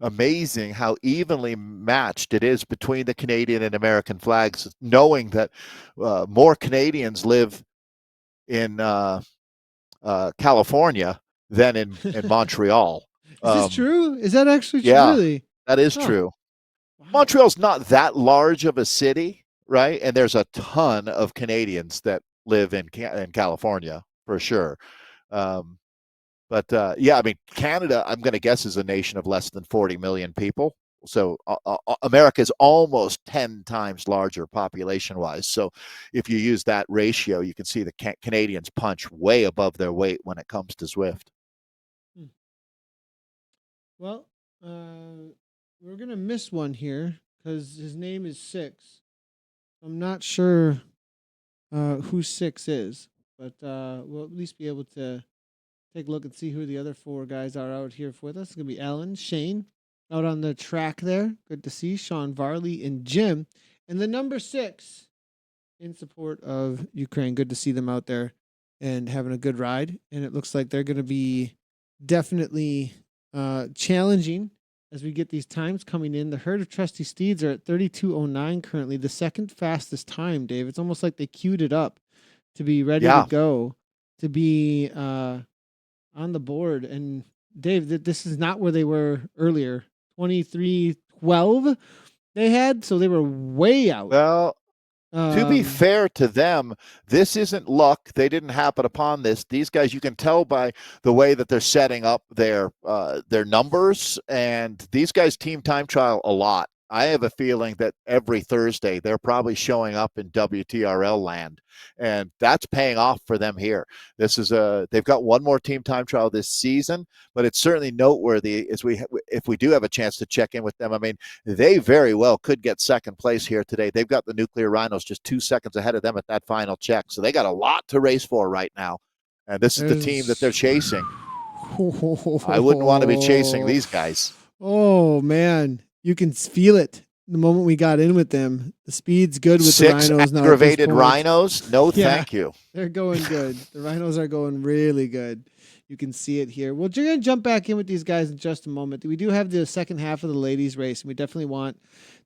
amazing how evenly matched it is between the Canadian and American flags, knowing that more Canadians live in California than in Montreal. Is this Um, true? Is that actually true? yeah, Really? that is Huh. true. Wow. Montreal's not that large of a city, right? And there's a ton of Canadians that live in California for sure. Um, But yeah, I mean, Canada, I'm going to guess, is a nation of less than 40 million people. So America is almost 10 times larger population wise. So if you use that ratio, you can see the Canadians punch way above their weight when it comes to Zwift. Hmm. Well, we're gonna miss one here because his name is Six. I'm not sure who Six is, but we'll at least be able to take a look and see who the other four guys are out here with us. It's gonna be Alan, Shane, out on the track there. Good to see Sean Varley and Jim, and the number 6 in support of Ukraine. Good to see them out there and having a good ride. And it looks like they're going to be definitely challenging as we get these times coming in. The herd of trusty steeds are at 32:09 currently, the second fastest time, Dave. It's almost like they queued it up to be ready to Yeah. go, to be on the board. And Dave, this is not where they were earlier. 23:12 they had, so they were way out. Well, to be Um, fair to them, this isn't luck. They didn't happen upon this. These guys, you can tell by the way that they're setting up their numbers, and these guys team time trial a lot. I have a feeling that every Thursday they're probably showing up in WTRL land, and that's paying off for them here. They've got one more team time trial this season, but it's certainly noteworthy as if we do have a chance to check in with them. I mean, they very well could get second place here today. They've got the Nuclear Rhinos just 2 seconds ahead of them at that final check. So they got a lot to race for right now. And this is the team that they're there's. chasing. I wouldn't want to be chasing these guys. Oh man, you can feel it the moment we got in with them. The speed's good with the Six rhinos now at this aggravated point. rhinos? No, Yeah, thank you. they're going good. The rhinos are going really good. You can see it here. Well, you're going to jump back in with these guys in just a moment. We do have the second half of the ladies' race, and we definitely want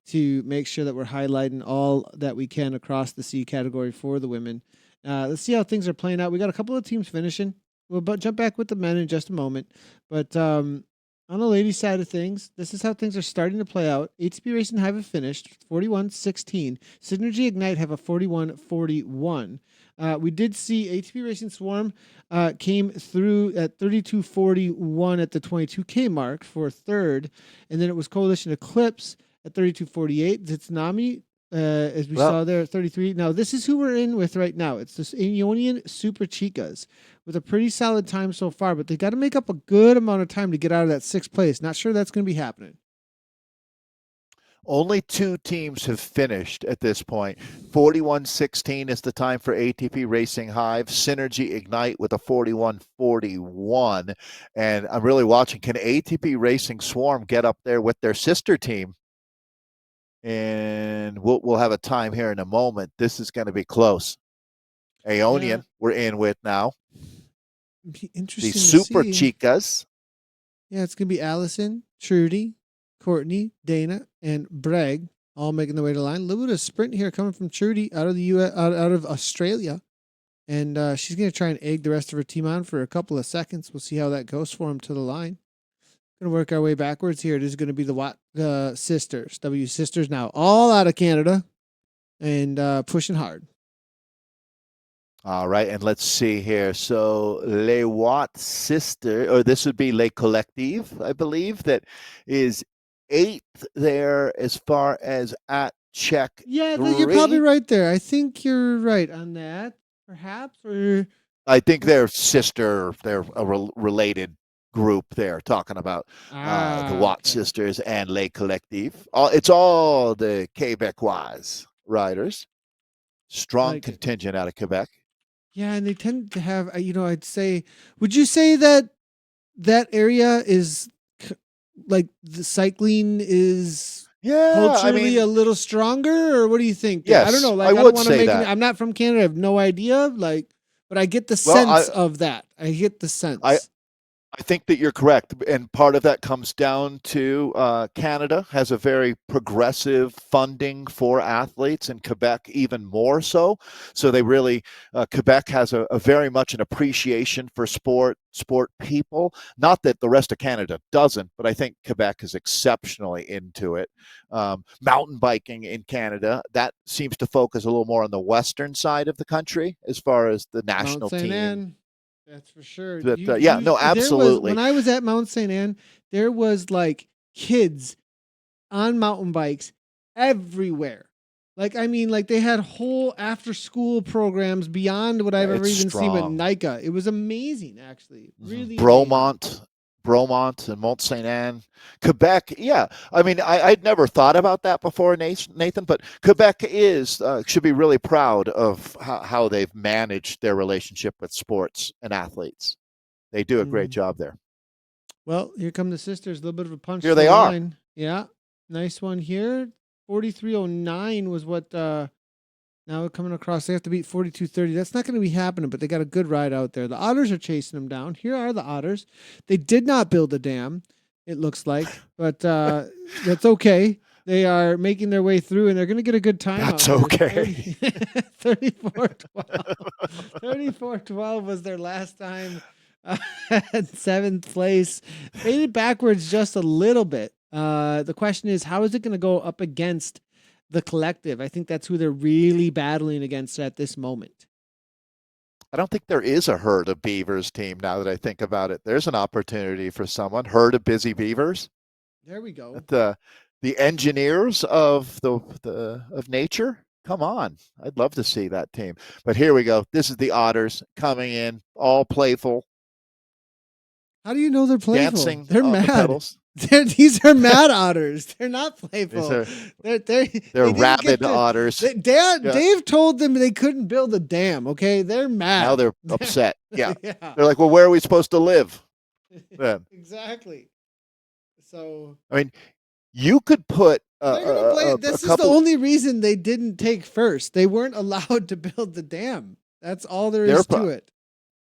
to make sure that we're highlighting all that we can across the C category for the women. Let's see how things are playing out. We got a couple of teams finishing. We'll jump back with the men in just a moment. But on the ladies' side of things, this is how things are starting to play out. ATP Racing Hive have finished 41-16. Synergy Ignite have a 41-41. We did see ATP Racing Swarm came through at 32:41 at the 22K mark for third, and then it was Coalition Eclipse at 32:48. Zitsunami, as we Well, saw there, at 33. Now this is who we're in with right now. It's the Ionian Super Chicas with a pretty solid time so far, but they got to make up a good amount of time to get out of that sixth place. Not sure that's going to be happening. only two teams have finished at this point. 41-16 is the time for ATP Racing Hive. Synergy Ignite with a 41-41. And I'm really watching. Can ATP Racing Swarm get up there with their sister team And we'll have a time here in a moment. This is going to be close. Yeah, Aeonian, we're in with now. be The interesting to Super see. Chicas. Yeah, it's gonna be Allison, Trudy, Courtney, Dana, and Bragg all making their way to the line. A little bit of sprint here coming from Trudy out of the U.S. out of Australia, and she's gonna try and egg the rest of her team on for a couple of seconds. We'll see how that goes for them to the line. Gonna work our way backwards here. It is gonna be the Watt sisters, W sisters now, all out of Canada, and pushing hard. All right, and let's see here. So Les Watt sister, or this would be Les Collective, I believe, that is 8th there as far as at check Yeah, you're probably 3. right there. I think you're right on that. Perhaps, or I think they're a related group there, talking about the Watt okay, sisters and Les Collective. It's all the Quebecois riders. Strong like it. contingent out of Quebec. Yeah, and they tend to have, I'd say, would you say that that area is like the cycling is Yeah, I culturally a mean, little stronger, or what do you think there? I don't yes, know. I Like, I don't would want to say make that. I'm not from Canada. I have no idea. Like, but I get the Well, sense of that. I get the I, sense. I think that you're correct, and part of that comes down to Canada has a very progressive funding for athletes, and Quebec even more so. So they really Quebec has a very much an appreciation for sport people. Not that the rest of Canada doesn't, but I think Quebec is exceptionally into it. Mountain biking in Canada, that seems to focus a little more on the western side of the country as far as the Mount national Saint team. Anne. That's for sure. But yeah, no, There was absolutely. when I was at Mount Saint Anne, there was like kids on mountain bikes everywhere. Like, I mean, like they had whole after school programs beyond what Yeah, I've ever it's even seen with strong. NICA. It was amazing, actually. Really amazing. Bromont and Mont Saint Anne, Quebec. Yeah, I mean, I'd never thought about that before, Nathan. But Quebec should be really proud of how they've managed their relationship with sports and athletes. They do a great Mm. job there. Well, here come the sisters. A little bit of a punch Here to the they are. line. Yeah. Nice one here. 4309 was what now we're coming across. They have to beat 4230. That's not going to be happening, but they got a good ride out there. The Otters are chasing them down. Here are the Otters. They did not build a dam, it looks like, but that's okay. They are making their way through, and they're going to get a good time out That's here. okay. 34-12. 34-12 was their last time at 7th place. Faded backwards just a little bit. The question is, how is it going to go up against the collective? I think that's who they're really battling against at this moment. I don't think there is a herd of beavers team now that I think about it. There's an opportunity for someone. Herd of busy beavers. There we go. The engineers of the of nature. Come on, I'd love to see that team. But here we go. This is the Otters coming in, all playful, How do you know they're playful? dancing They're on the mad. pedals. These are mad otters. They're not These playful. are They they're didn't get rabid the. otters. Yeah. Dave told them they couldn't build a dam. Okay, they're Now mad. they're upset. Yeah, Yeah, they're like, well, where are we supposed to live? Then exactly. So I mean, you could put they're gonna play. a This is the couple. only reason they didn't take first. They weren't allowed to build the dam. That's all there They're is to it.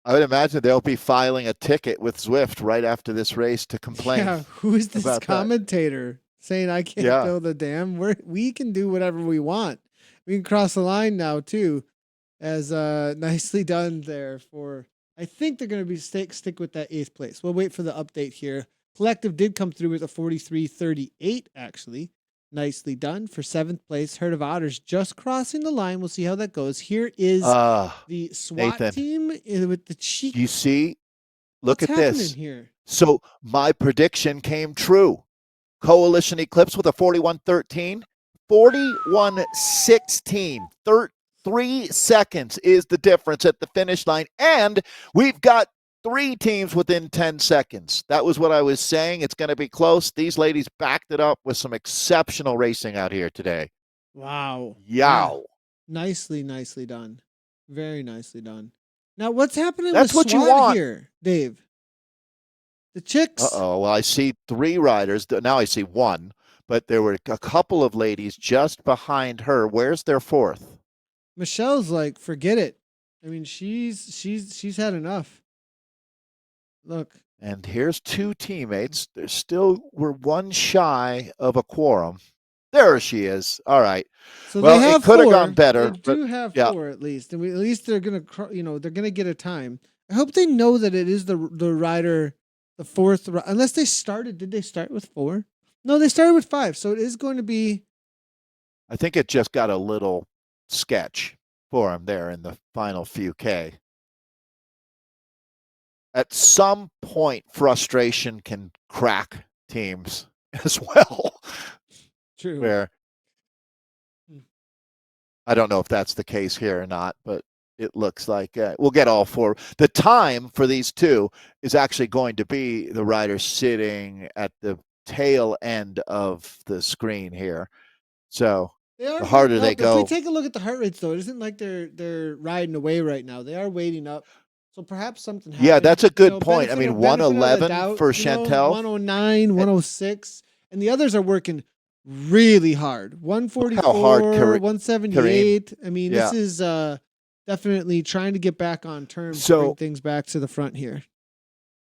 I would imagine they'll be filing a ticket with Zwift right after this race to complain Yeah, who is this about that. commentator saying I can't Yeah. build a dam? We can do whatever we want. We can cross the line now too, as nicely done there for. I think they're going to be stick with that 8th place. We'll wait for the update here. Collective did come through with a 43-38 actually. Nicely done for 7th place. Herd of Otters just crossing the line. We'll see how that goes. Here is the SWAT Nathan, team with the cheek. you see, look What's at happening this. here? So my prediction came true. Coalition Eclipse with a 41-13, 41-16, 3 seconds is the difference at the finish line. And we've got 3 teams within 10 seconds. That was what I was saying. It's going to be close. These ladies backed it up with some exceptional racing out here today. Wow. Yow. Yeah. Nicely done. Very nicely done. Now, what's happening That's with what you SWAT want. here, Dave? The chicks. Uh-oh. Well, I see 3 riders. Now I see 1. but there were a couple of ladies just behind her. Where's their fourth? Michelle's like, forget it. I mean, she's had enough. Look. And here's two teammates. We're one shy of a quorum. There she is. All right. So Well, they have it could have gone 4. They better, but do have yeah. 4 at least, and at least they're gonna, they're gonna get a time. I hope they know that it is the rider, the fourth. Unless they started, did they start with 4? No, they started with 5. So it is going to be. I think it just got a little sketch for him there in the final few K. At some point, frustration can crack teams as well. True. Where I don't know if that's the case here or not, but it looks like we'll get all 4. The time for these two is actually going to be the rider sitting at the tail end of the screen here. So the harder they go. If we take a look at the heart rates, though, it isn't like they're riding away right now. They are waiting up. So perhaps something happened. Yeah, that's a good point. I mean, 111 for Chantel. 109, 106. And the others are working really hard. 144, how hard 178. I mean, this is definitely trying to get back on terms to bring things back to the front here.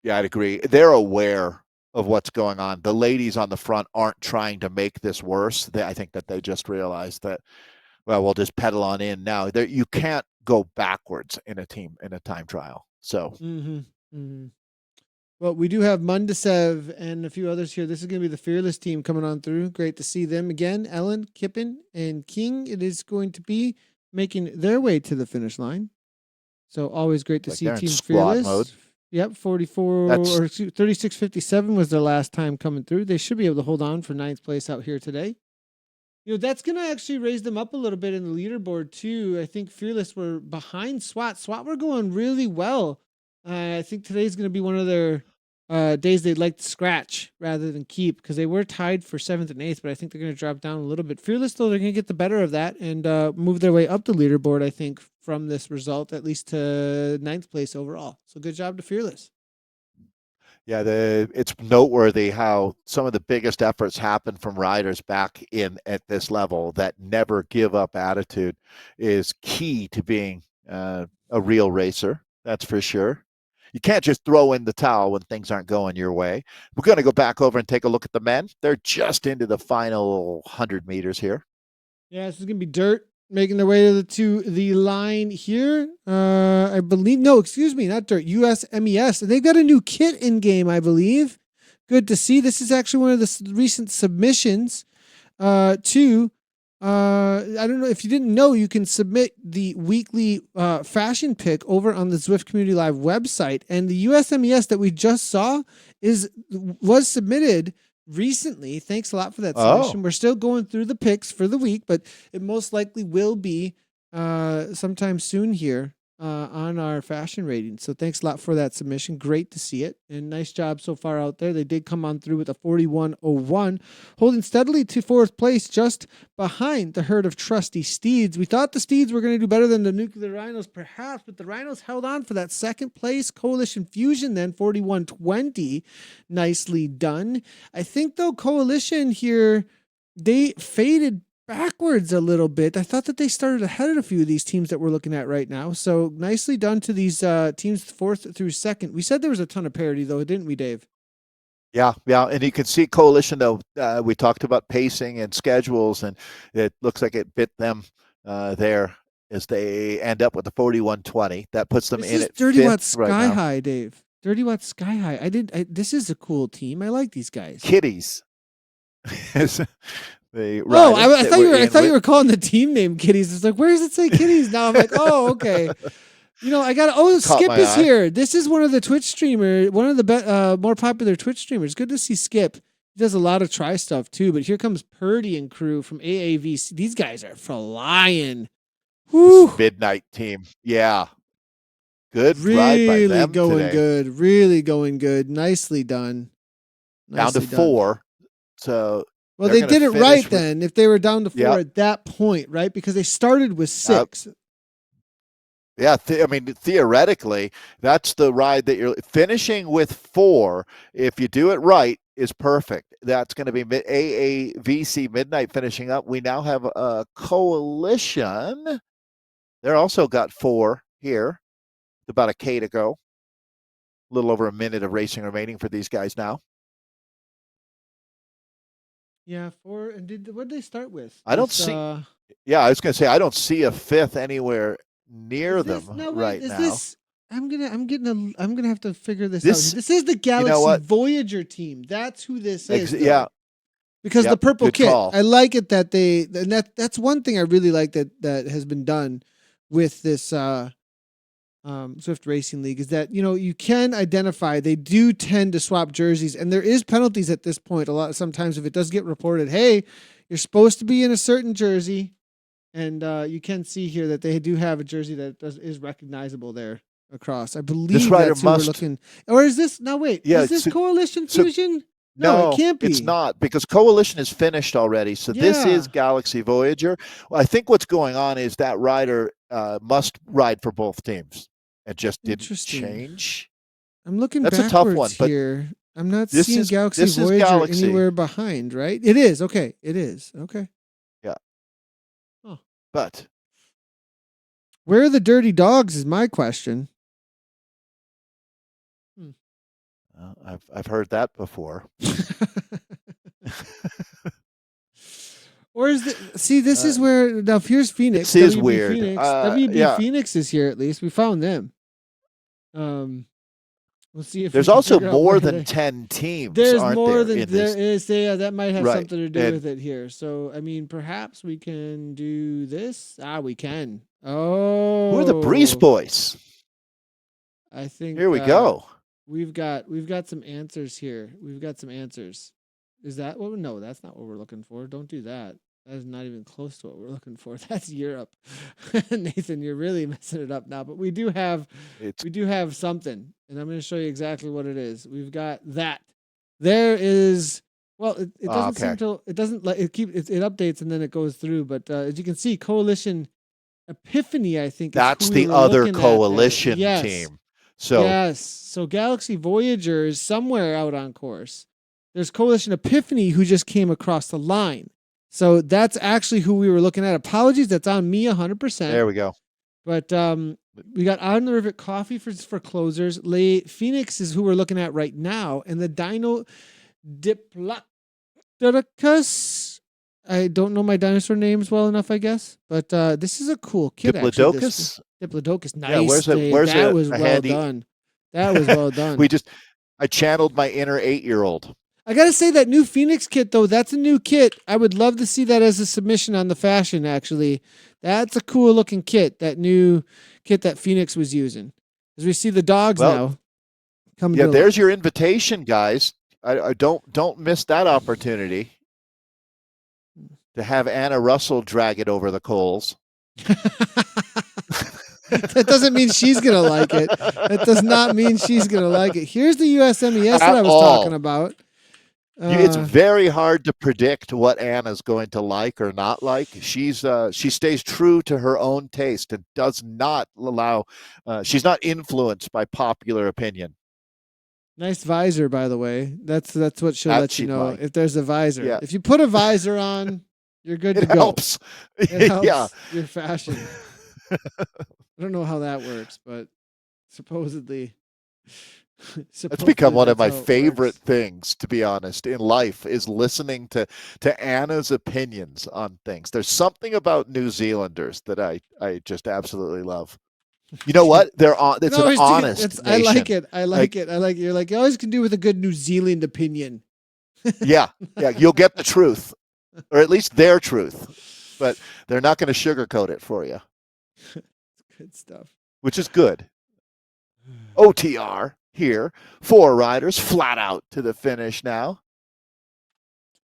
Yeah, I'd agree. They're aware of what's going on. The ladies on the front aren't trying to make this worse. I think that they just realized that, well, we'll just pedal on in now. You can't go backwards in a time trial. So, well, we do have Mundasev and a few others here. This is going to be the Fearless team coming on through. Great to see them again. Ellen, Kippen, and King. It is going to be making their way to the finish line. So always great to see Team Fearless. Mode. Yep, 44 or 36.57 was their last time coming through. They should be able to hold on for 9th place out here today. That's going to actually raise them up a little bit in the leaderboard too. I think Fearless were behind SWAT. SWAT were going really well. I think today's going to be one of their days they'd like to scratch rather than keep, because they were tied for 7th and 8th, but I think they're going to drop down a little bit. Fearless, though, they're going to get the better of that and move their way up the leaderboard, I think, from this result, at least to 9th place overall. So good job to Fearless. Yeah, it's noteworthy how some of the biggest efforts happen from riders back in at this level. That never give up attitude is key to being a real racer. That's for sure. You can't just throw in the towel when things aren't going your way. We're going to go back over and take a look at the men. They're just into the final 100 meters here. Yeah, this is going to be Dirt making their way to the line here. I believe, no, excuse me, not Dirt, USMES. They've got a new kit in game, I believe. Good to see. This is actually one of the recent submissions to, I don't know if you didn't know, you can submit the weekly fashion pick over on the Zwift Community Live website. And the USMES that we just saw was submitted recently. Thanks a lot for that submission. We're still going through the picks for the week, but it most likely will be sometime soon here on our fashion rating. So thanks a lot for that submission. Great to see it. And nice job so far out there. They did come on through with a 41.01, holding steadily to 4th place, just behind the herd of trusty steeds. We thought the steeds were going to do better than the Nuclear Rhinos, perhaps, but the Rhinos held on for that 2nd place. Coalition Fusion then 41.20. Nicely done. I think, though, Coalition here, they faded backwards a little bit. I thought that they started ahead of a few of these teams that we're looking at right now. So nicely done to these teams 4th through 2nd. We said there was a ton of parity, though, didn't we, Dave? Yeah. And you can see Coalition, though. We talked about pacing and schedules, and it looks like it bit them there as they end up with the 41.20. That puts them in at 30 Watt Sky right High, Dave. 30 Watt Sky High. This is a cool team. I like these guys. Kitties. I thought you were calling the team name Kitties. It's like, where does it say Kitties? Now I'm like, oh, okay. Skip is here. This is one of the Twitch streamers, one of the more popular Twitch streamers. Good to see Skip. He does a lot of try stuff too, but here comes Purdy and crew from AAVC. These guys are flying. Midnight team. Yeah. Good ride by them going today. Good. Really going good. Nicely done. Down to 4. So well, they did it right then. If they were down to 4 at that point, right? Because they started with 6. Yeah, theoretically, that's the ride that you're finishing with 4. If you do it right, is perfect. That's going to be AAVC Midnight finishing up. We now have a Coalition. They're also got 4 here. About a K to go. A little over a minute of racing remaining for these guys now. Yeah, 4. And what did they start with? I don't see. Yeah, I was going to say I don't see a 5th anywhere near them right now. This? I'm gonna have to figure this out. This is the Galaxy Voyager team. That's who this is. Yeah. Because the purple kit, I like it that that's one thing I really like that has been done with this Zwift Racing League is that you can identify they do tend to swap jerseys, and there is penalties at this point. Sometimes if it does get reported, hey, you're supposed to be in a certain jersey, and you can see here that they do have a jersey that is recognizable there across. I believe that's who we're looking. Or is this? No, wait. Yeah, is this Coalition Fusion? No, it can't be. It's not, because Coalition is finished already. So this is Galaxy Voyager. Well, I think what's going on is that rider must ride for both teams. It just didn't change. I'm looking backwards a tough one, but here. I'm not seeing Galaxy Voyager anywhere behind, right? It is. Okay. It is. Okay. Yeah. Oh. But where are the dirty dogs is my question. I've heard that before. Or is it? See, this is where now. Here's Phoenix. This is weird. Phoenix. WB Phoenix is here at least. We found them. We'll see if there's also more than 10 teams. There's more than there is. Yeah, that might have something to do with it here. So I mean, perhaps we can do this. We can. Oh, who are the Breeze Boys? I think here we go. We've got some answers here. We've got some answers. Is that what? No, that's not what we're looking for. Don't do that. That is not even close to what we're looking for. That's Europe. Nathan, you're really messing it up now. But we do have something, and I'm going to show you exactly what it is. We've got that. There is. Well, it doesn't seem to. It doesn't let it keep. It updates and then it goes through. But as you can see, Coalition Epiphany, I think that's the other Coalition team. So Galaxy Voyager is somewhere out on course. There's Coalition Epiphany who just came across the line. So that's actually who we were looking at. Apologies, that's on me 100%. There we go. But we got On the Rivet Coffee for closers. Phoenix is who we're looking at right now. And the Dino Diplodocus. I don't know my dinosaur names well enough, I guess. But this is a cool kit. Diplodocus? Diplodocus. Nice. Yeah, that was well done. That was well done. I channeled my inner 8-year-old. I got to say that new Phoenix kit, though, that's a new kit. I would love to see that as a submission on the fashion, actually. That's a cool looking kit, that new kit that Phoenix was using. As we see the dogs now coming. Yeah, there's your invitation, guys. I don't miss that opportunity to have Anna Russell drag it over the coals. That doesn't mean she's going to like it. That does not mean she's going to like it. Here's the USMES that I was talking about. It's very hard to predict what Anna's going to like or not like. She stays true to her own taste and does not allow. She's not influenced by popular opinion. Nice visor, by the way. That's what she'll let you know if there's a visor. Yeah. If you put a visor on, you're good to go. Helps. It helps your fashion. I don't know how that works, but supposedly it's become one of my favorite things, to be honest, in life, is listening to Anna's opinions on things. There's something about New Zealanders that I just absolutely love. You know what? It's an honest nation. I like it. I like it. You're like, you always can do with a good New Zealand opinion. Yeah. You'll get the truth, or at least their truth, but they're not going to sugarcoat it for you. Good stuff. Which is good. OTR here. 4 riders flat out to the finish now.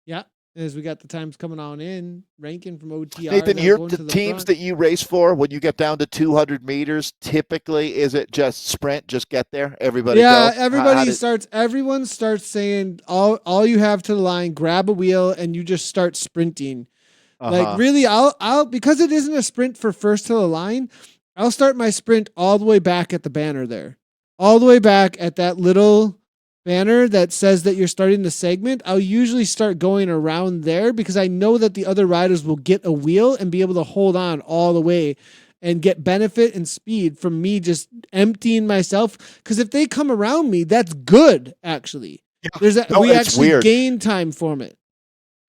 Yeah. As we got the times coming on in, ranking from OTR. Nathan, the teams that you race for, when you get down to 200 meters, typically, is it just sprint, just get there? Everybody go? Everyone starts saying, all you have to the line, grab a wheel, and you just start sprinting. Like, really, I'll because it isn't a sprint for first to the line, I'll start my sprint all the way back at the banner there. All the way back at that little banner that says that you're starting the segment, I'll usually start going around there because I know that the other riders will get a wheel and be able to hold on all the way and get benefit and speed from me just emptying myself. Because if they come around me, that's good, actually. Yeah. No, We it's actually weird. gain time from it.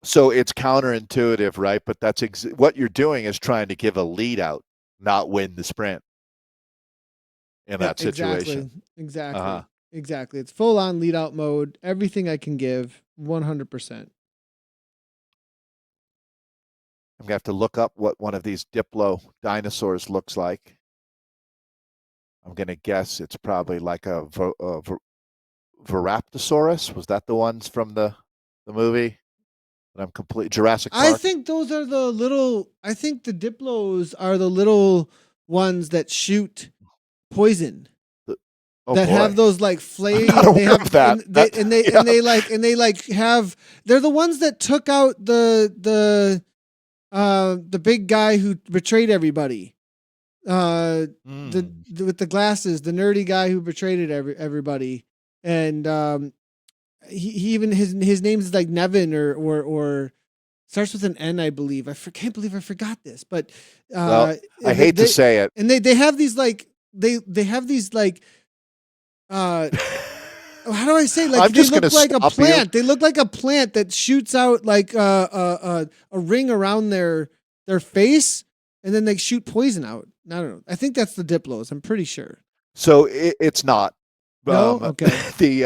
So it's counterintuitive, right? But that's what you're doing is trying to give a lead out, not win the sprint in Yep, that situation. Uh-huh. exactly. It's full on lead out mode. Everything I can give, 100%. I'm going to have to look up what one of these Diplo dinosaurs looks like. I'm going to guess it's probably like a Veraptosaurus. Was that the ones from the movie? And I'm complete Jurassic I Park. think those are the little. I think the Diplos are the little ones that shoot poison. Oh That have boy, those like I'm not flame. They aware of have that. Yeah. and they like have. They're the ones that took out the big guy who betrayed everybody. With the glasses, the nerdy guy who betrayed everybody, and he even his name is like Nevin or starts with an N, I believe. Can't believe I forgot this, but Well, I hate to say it. and they have these like they have these like uh how do I say, like I'm they just going to look like a stop you. plant. They look like a plant that shoots out like a ring around their face, and then they shoot poison out. I don't know. I think that's the Diplos. I'm pretty sure. So it's not. No, okay, The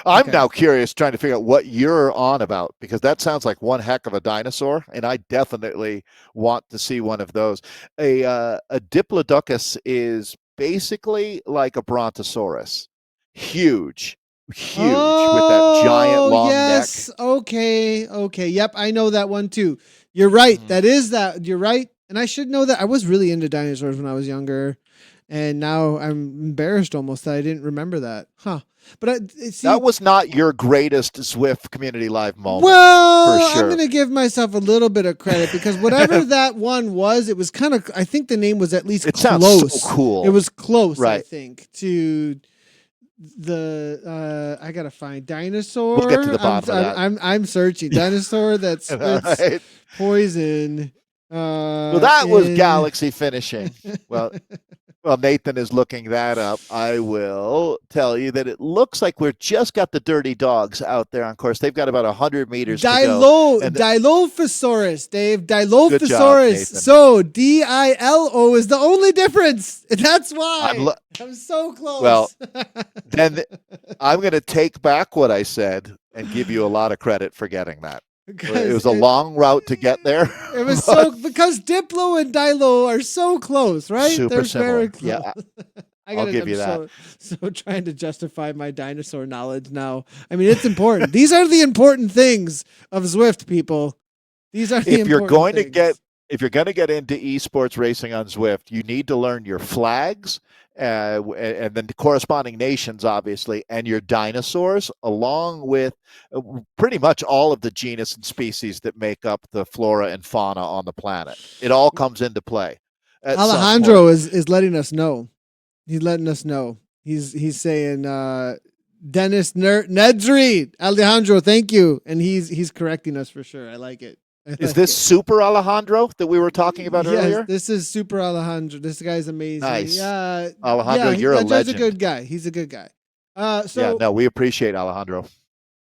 I'm okay. now curious, trying to figure out what you're on about because that sounds like one heck of a dinosaur, and I definitely want to see one of those. A Diplodocus is basically like a Brontosaurus, huge, huge with that giant Oh long neck. yes, okay, okay. Yep, I know that one too. You're right. Mhm. That is that. You're right, and I should know that. I was really into dinosaurs when I was younger. And now I'm embarrassed almost that I didn't remember that. Huh. But see, That was not your greatest Zwift Community Live moment, for well, I'm going sure. to give myself a little bit of credit because whatever that one was, it was kind of, I think the name was at least It sounds so close. It cool, was close, I right? think, to the I gotta find We'll get to dinosaur. the bottom of that. I'm searching dinosaur that All spits right. poison. Well, that was In galaxy finishing. Well, Well, Nathan is looking that up. I will tell you that it looks like we've just got the dirty dogs out there on course. They've got about 100 meters to go. And Dilophosaurus, Dave. good job, Dilophosaurus. Nathan. So DILO is the only difference. That's why I'm so Well, close. then I'm going to take back what I said and give you a lot of credit for getting that. It was a long route to get there. It was so because Diplo and Dilo are so close, right? Super They're very similar. close. Yeah, I'll I'm give you that. so trying to justify my dinosaur knowledge now. I mean, it's important. These are the important things of Zwift, people. These are the If you're important going to things. if you're going to get into esports racing on Zwift, you need to learn your flags and then the corresponding nations, obviously, and your dinosaurs, along with pretty much all of the genus and species that make up the flora and fauna on the planet. It all comes into play at some point. Alejandro is letting us know. He's letting us know. He's saying Dennis Nedry. Alejandro, thank you. And he's correcting us for sure. I like it. I Is like this it. Super Alejandro that we were talking about Yes, earlier? this is Super Alejandro. This guy's amazing. Nice. Yeah, Alejandro, yeah, you're a Alejandro's a legend. good guy. He's a good guy. Yeah, So no, we appreciate Alejandro.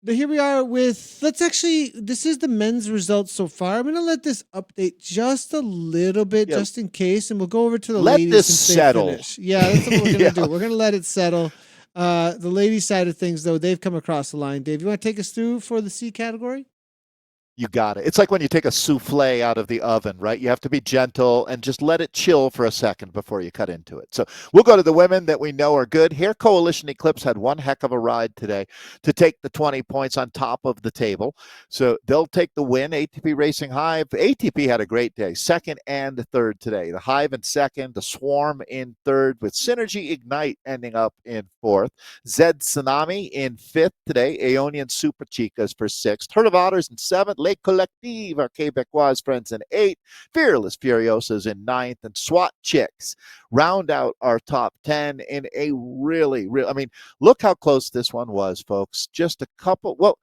here we are with, this is the men's results so far. I'm going to let this update just a little bit, Yeah, just in case, and we'll go over to the let ladies this since they settle. finish. Yeah, that's what we're going to Yeah. do. We're going to let it settle. The ladies side of things, though, they've come across the line. Dave, you want to take us through for the C category? You got it. It's like when you take a souffle out of the oven, right? You have to be gentle and just let it chill for a second before you cut into it. So we'll go to the women that we know are good. Here, Coalition Eclipse had one heck of a ride today to take the 20 points on top of the table. So they'll take the win. ATP Racing Hive. ATP had a great day, second and third today. The Hive in second, the Swarm in third, with Synergy Ignite ending up in fourth. Zed Tsunami in fifth today. Aeonian Super Chicas for sixth. Herd of Otters in seventh. Les Collective, our Quebecois friends, in 8th. Fearless Furiosas in 9th. And SWAT Chicks round out our top 10 in a really, I mean, look how close this one was, folks. Just a couple, well,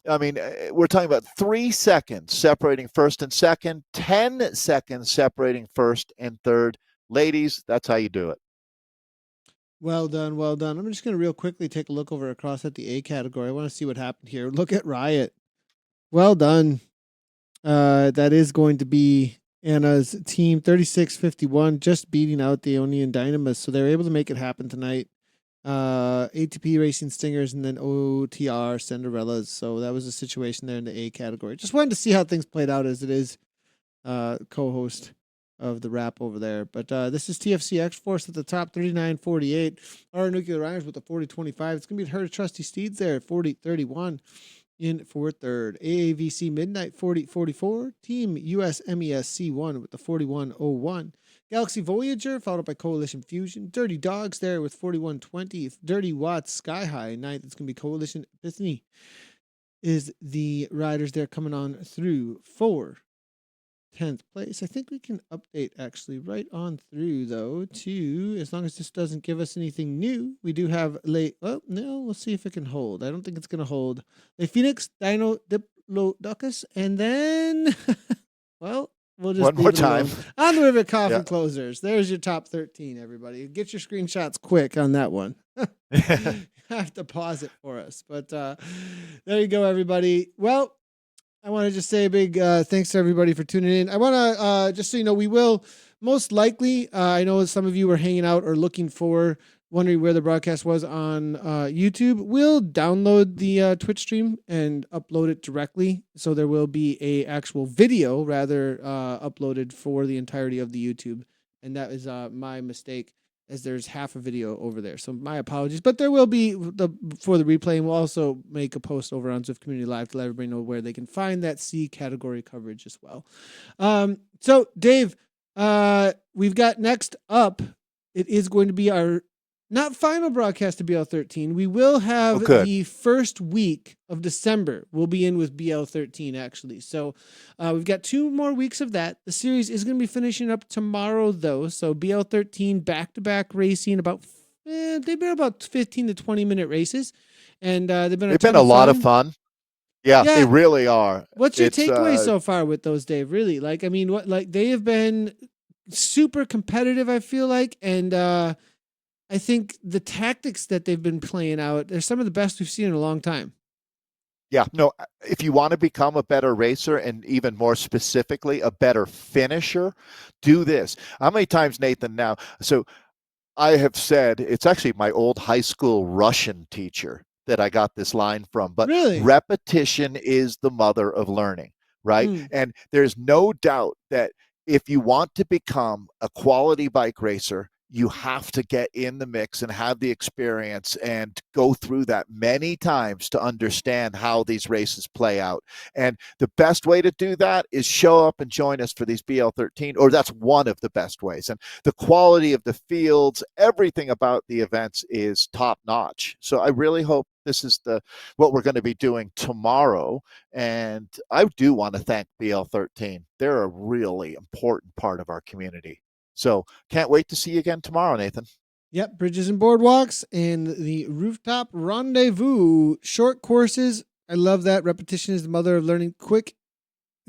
I mean, we're talking about 3 seconds separating first and second, 10 seconds separating first and third. Ladies, that's how you do it. Well done, well done. I'm just going to real quickly take a look over across at the A category. I want to see what happened here. Look at Riot. Well done. That is going to be Anna's team 36-51, just beating out the Onion Dynamis. So they're able to make it happen tonight. ATP Racing Stingers and then OTR Cinderellas. So that was the situation there in the A category. Just wanted to see how things played out as it is co-host of the wrap over there. But this is TFC X-Force at the top, 39-48. Our Nuclear Rhiners with the 40-25. It's going to be the Herd of Trusty Steeds there at 40-31 in for third. AAVC Midnight 40-44. Team US MES C1 with the 41-01. Galaxy Voyager followed by Coalition Fusion. Dirty Dogs there with 41-20. Dirty Watts Sky High ninth. It's going to be Coalition Epiphany is the riders there coming on through for 10th place. I think we can update actually right on through though to, as long as this doesn't give us anything new, we do have late. Oh no, we'll see if it can hold. I don't think it's going to hold. Le Phoenix, Dino, Diplodocus, and then well, we'll just one more time on the River Coffee Closers. There's your top 13, everybody. Get your screenshots quick on that one. Have to pause it for us, but there you go, everybody. Well, I want to just say a big thanks to everybody for tuning in. I want to just so you know, we will most likely, I know some of you were hanging out or looking for, wondering where the broadcast was on YouTube. We'll download the Twitch stream and upload it directly. So there will be a actual video rather uploaded for the entirety of the YouTube. And that is my mistake, as there's half a video over there. So my apologies, but there will be for the replay, and we'll also make a post over on Zwift Community Live to let everybody know where they can find that C category coverage as well. So Dave, we've got next up, it is going to be our not final broadcast of BL13. We will have the first week of December. We'll be in with BL13 actually. So we've got 2 more weeks of that. The series is going to be finishing up tomorrow though. So BL13 back-to-back racing they've been about 15 to 20 minute races, and they've been a lot of fun. Yeah, they really are. What's your takeaway so far with those, Dave? Really? Like, I mean, they have been super competitive, I feel like, and I think the tactics that they've been playing out, they're some of the best we've seen in a long time. Yeah, no, if you want to become a better racer and even more specifically, a better finisher, do this. How many times, Nathan, now? So I have said, it's actually my old high school Russian teacher that I got this line from, but really? Repetition is the mother of learning, right? And there's no doubt that if you want to become a quality bike racer, you have to get in the mix and have the experience and go through that many times to understand how these races play out. And the best way to do that is show up and join us for these BL13, or that's one of the best ways. And the quality of the fields, everything about the events is top notch. So I really hope this is what we're going to be doing tomorrow. And I do want to thank BL13. They're a really important part of our community. So can't wait to see you again tomorrow, Nathan. Yep, Bridges and Boardwalks and the Rooftop Rendezvous. Short courses. I love that. Repetition is the mother of learning. Quick,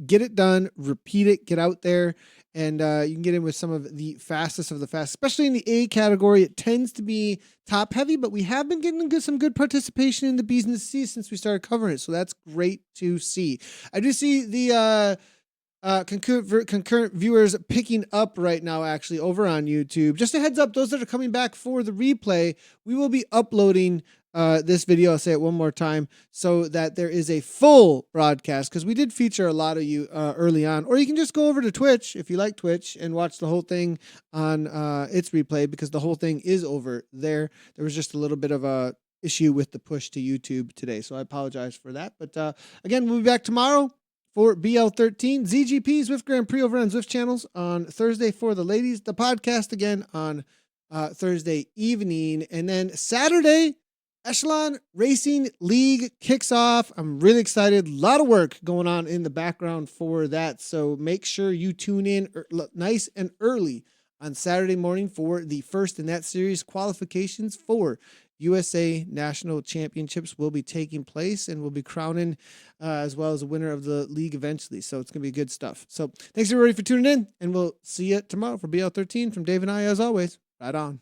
get it done, repeat it, get out there, and you can get in with some of the fastest of the fast, especially in the A category. It tends to be top heavy, but we have been getting some good participation in the B's and the C's since we started covering it. So that's great to see. I do see the concurrent viewers picking up right now, actually, over on YouTube. Just a heads up, those that are coming back for the replay, we will be uploading this video, I'll say it one more time, so that there is a full broadcast, because we did feature a lot of you early on. Or you can just go over to Twitch, if you like Twitch, and watch the whole thing on its replay, because the whole thing is over there. There was just a little bit of a issue with the push to YouTube today, so I apologize for that. But again, we'll be back tomorrow for BL13, ZGP, Zwift Grand Prix over on Zwift channels on Thursday for the ladies. The podcast again on Thursday evening. And then Saturday, Echelon Racing League kicks off. I'm really excited. A lot of work going on in the background for that. So make sure you tune in nice and early on Saturday morning for the first in that series. Qualifications for USA National Championships will be taking place, and we'll be crowning as well as a winner of the league eventually. So it's going to be good stuff. So thanks everybody for tuning in, and we'll see you tomorrow for BL13 from Dave and I, as always. Right on.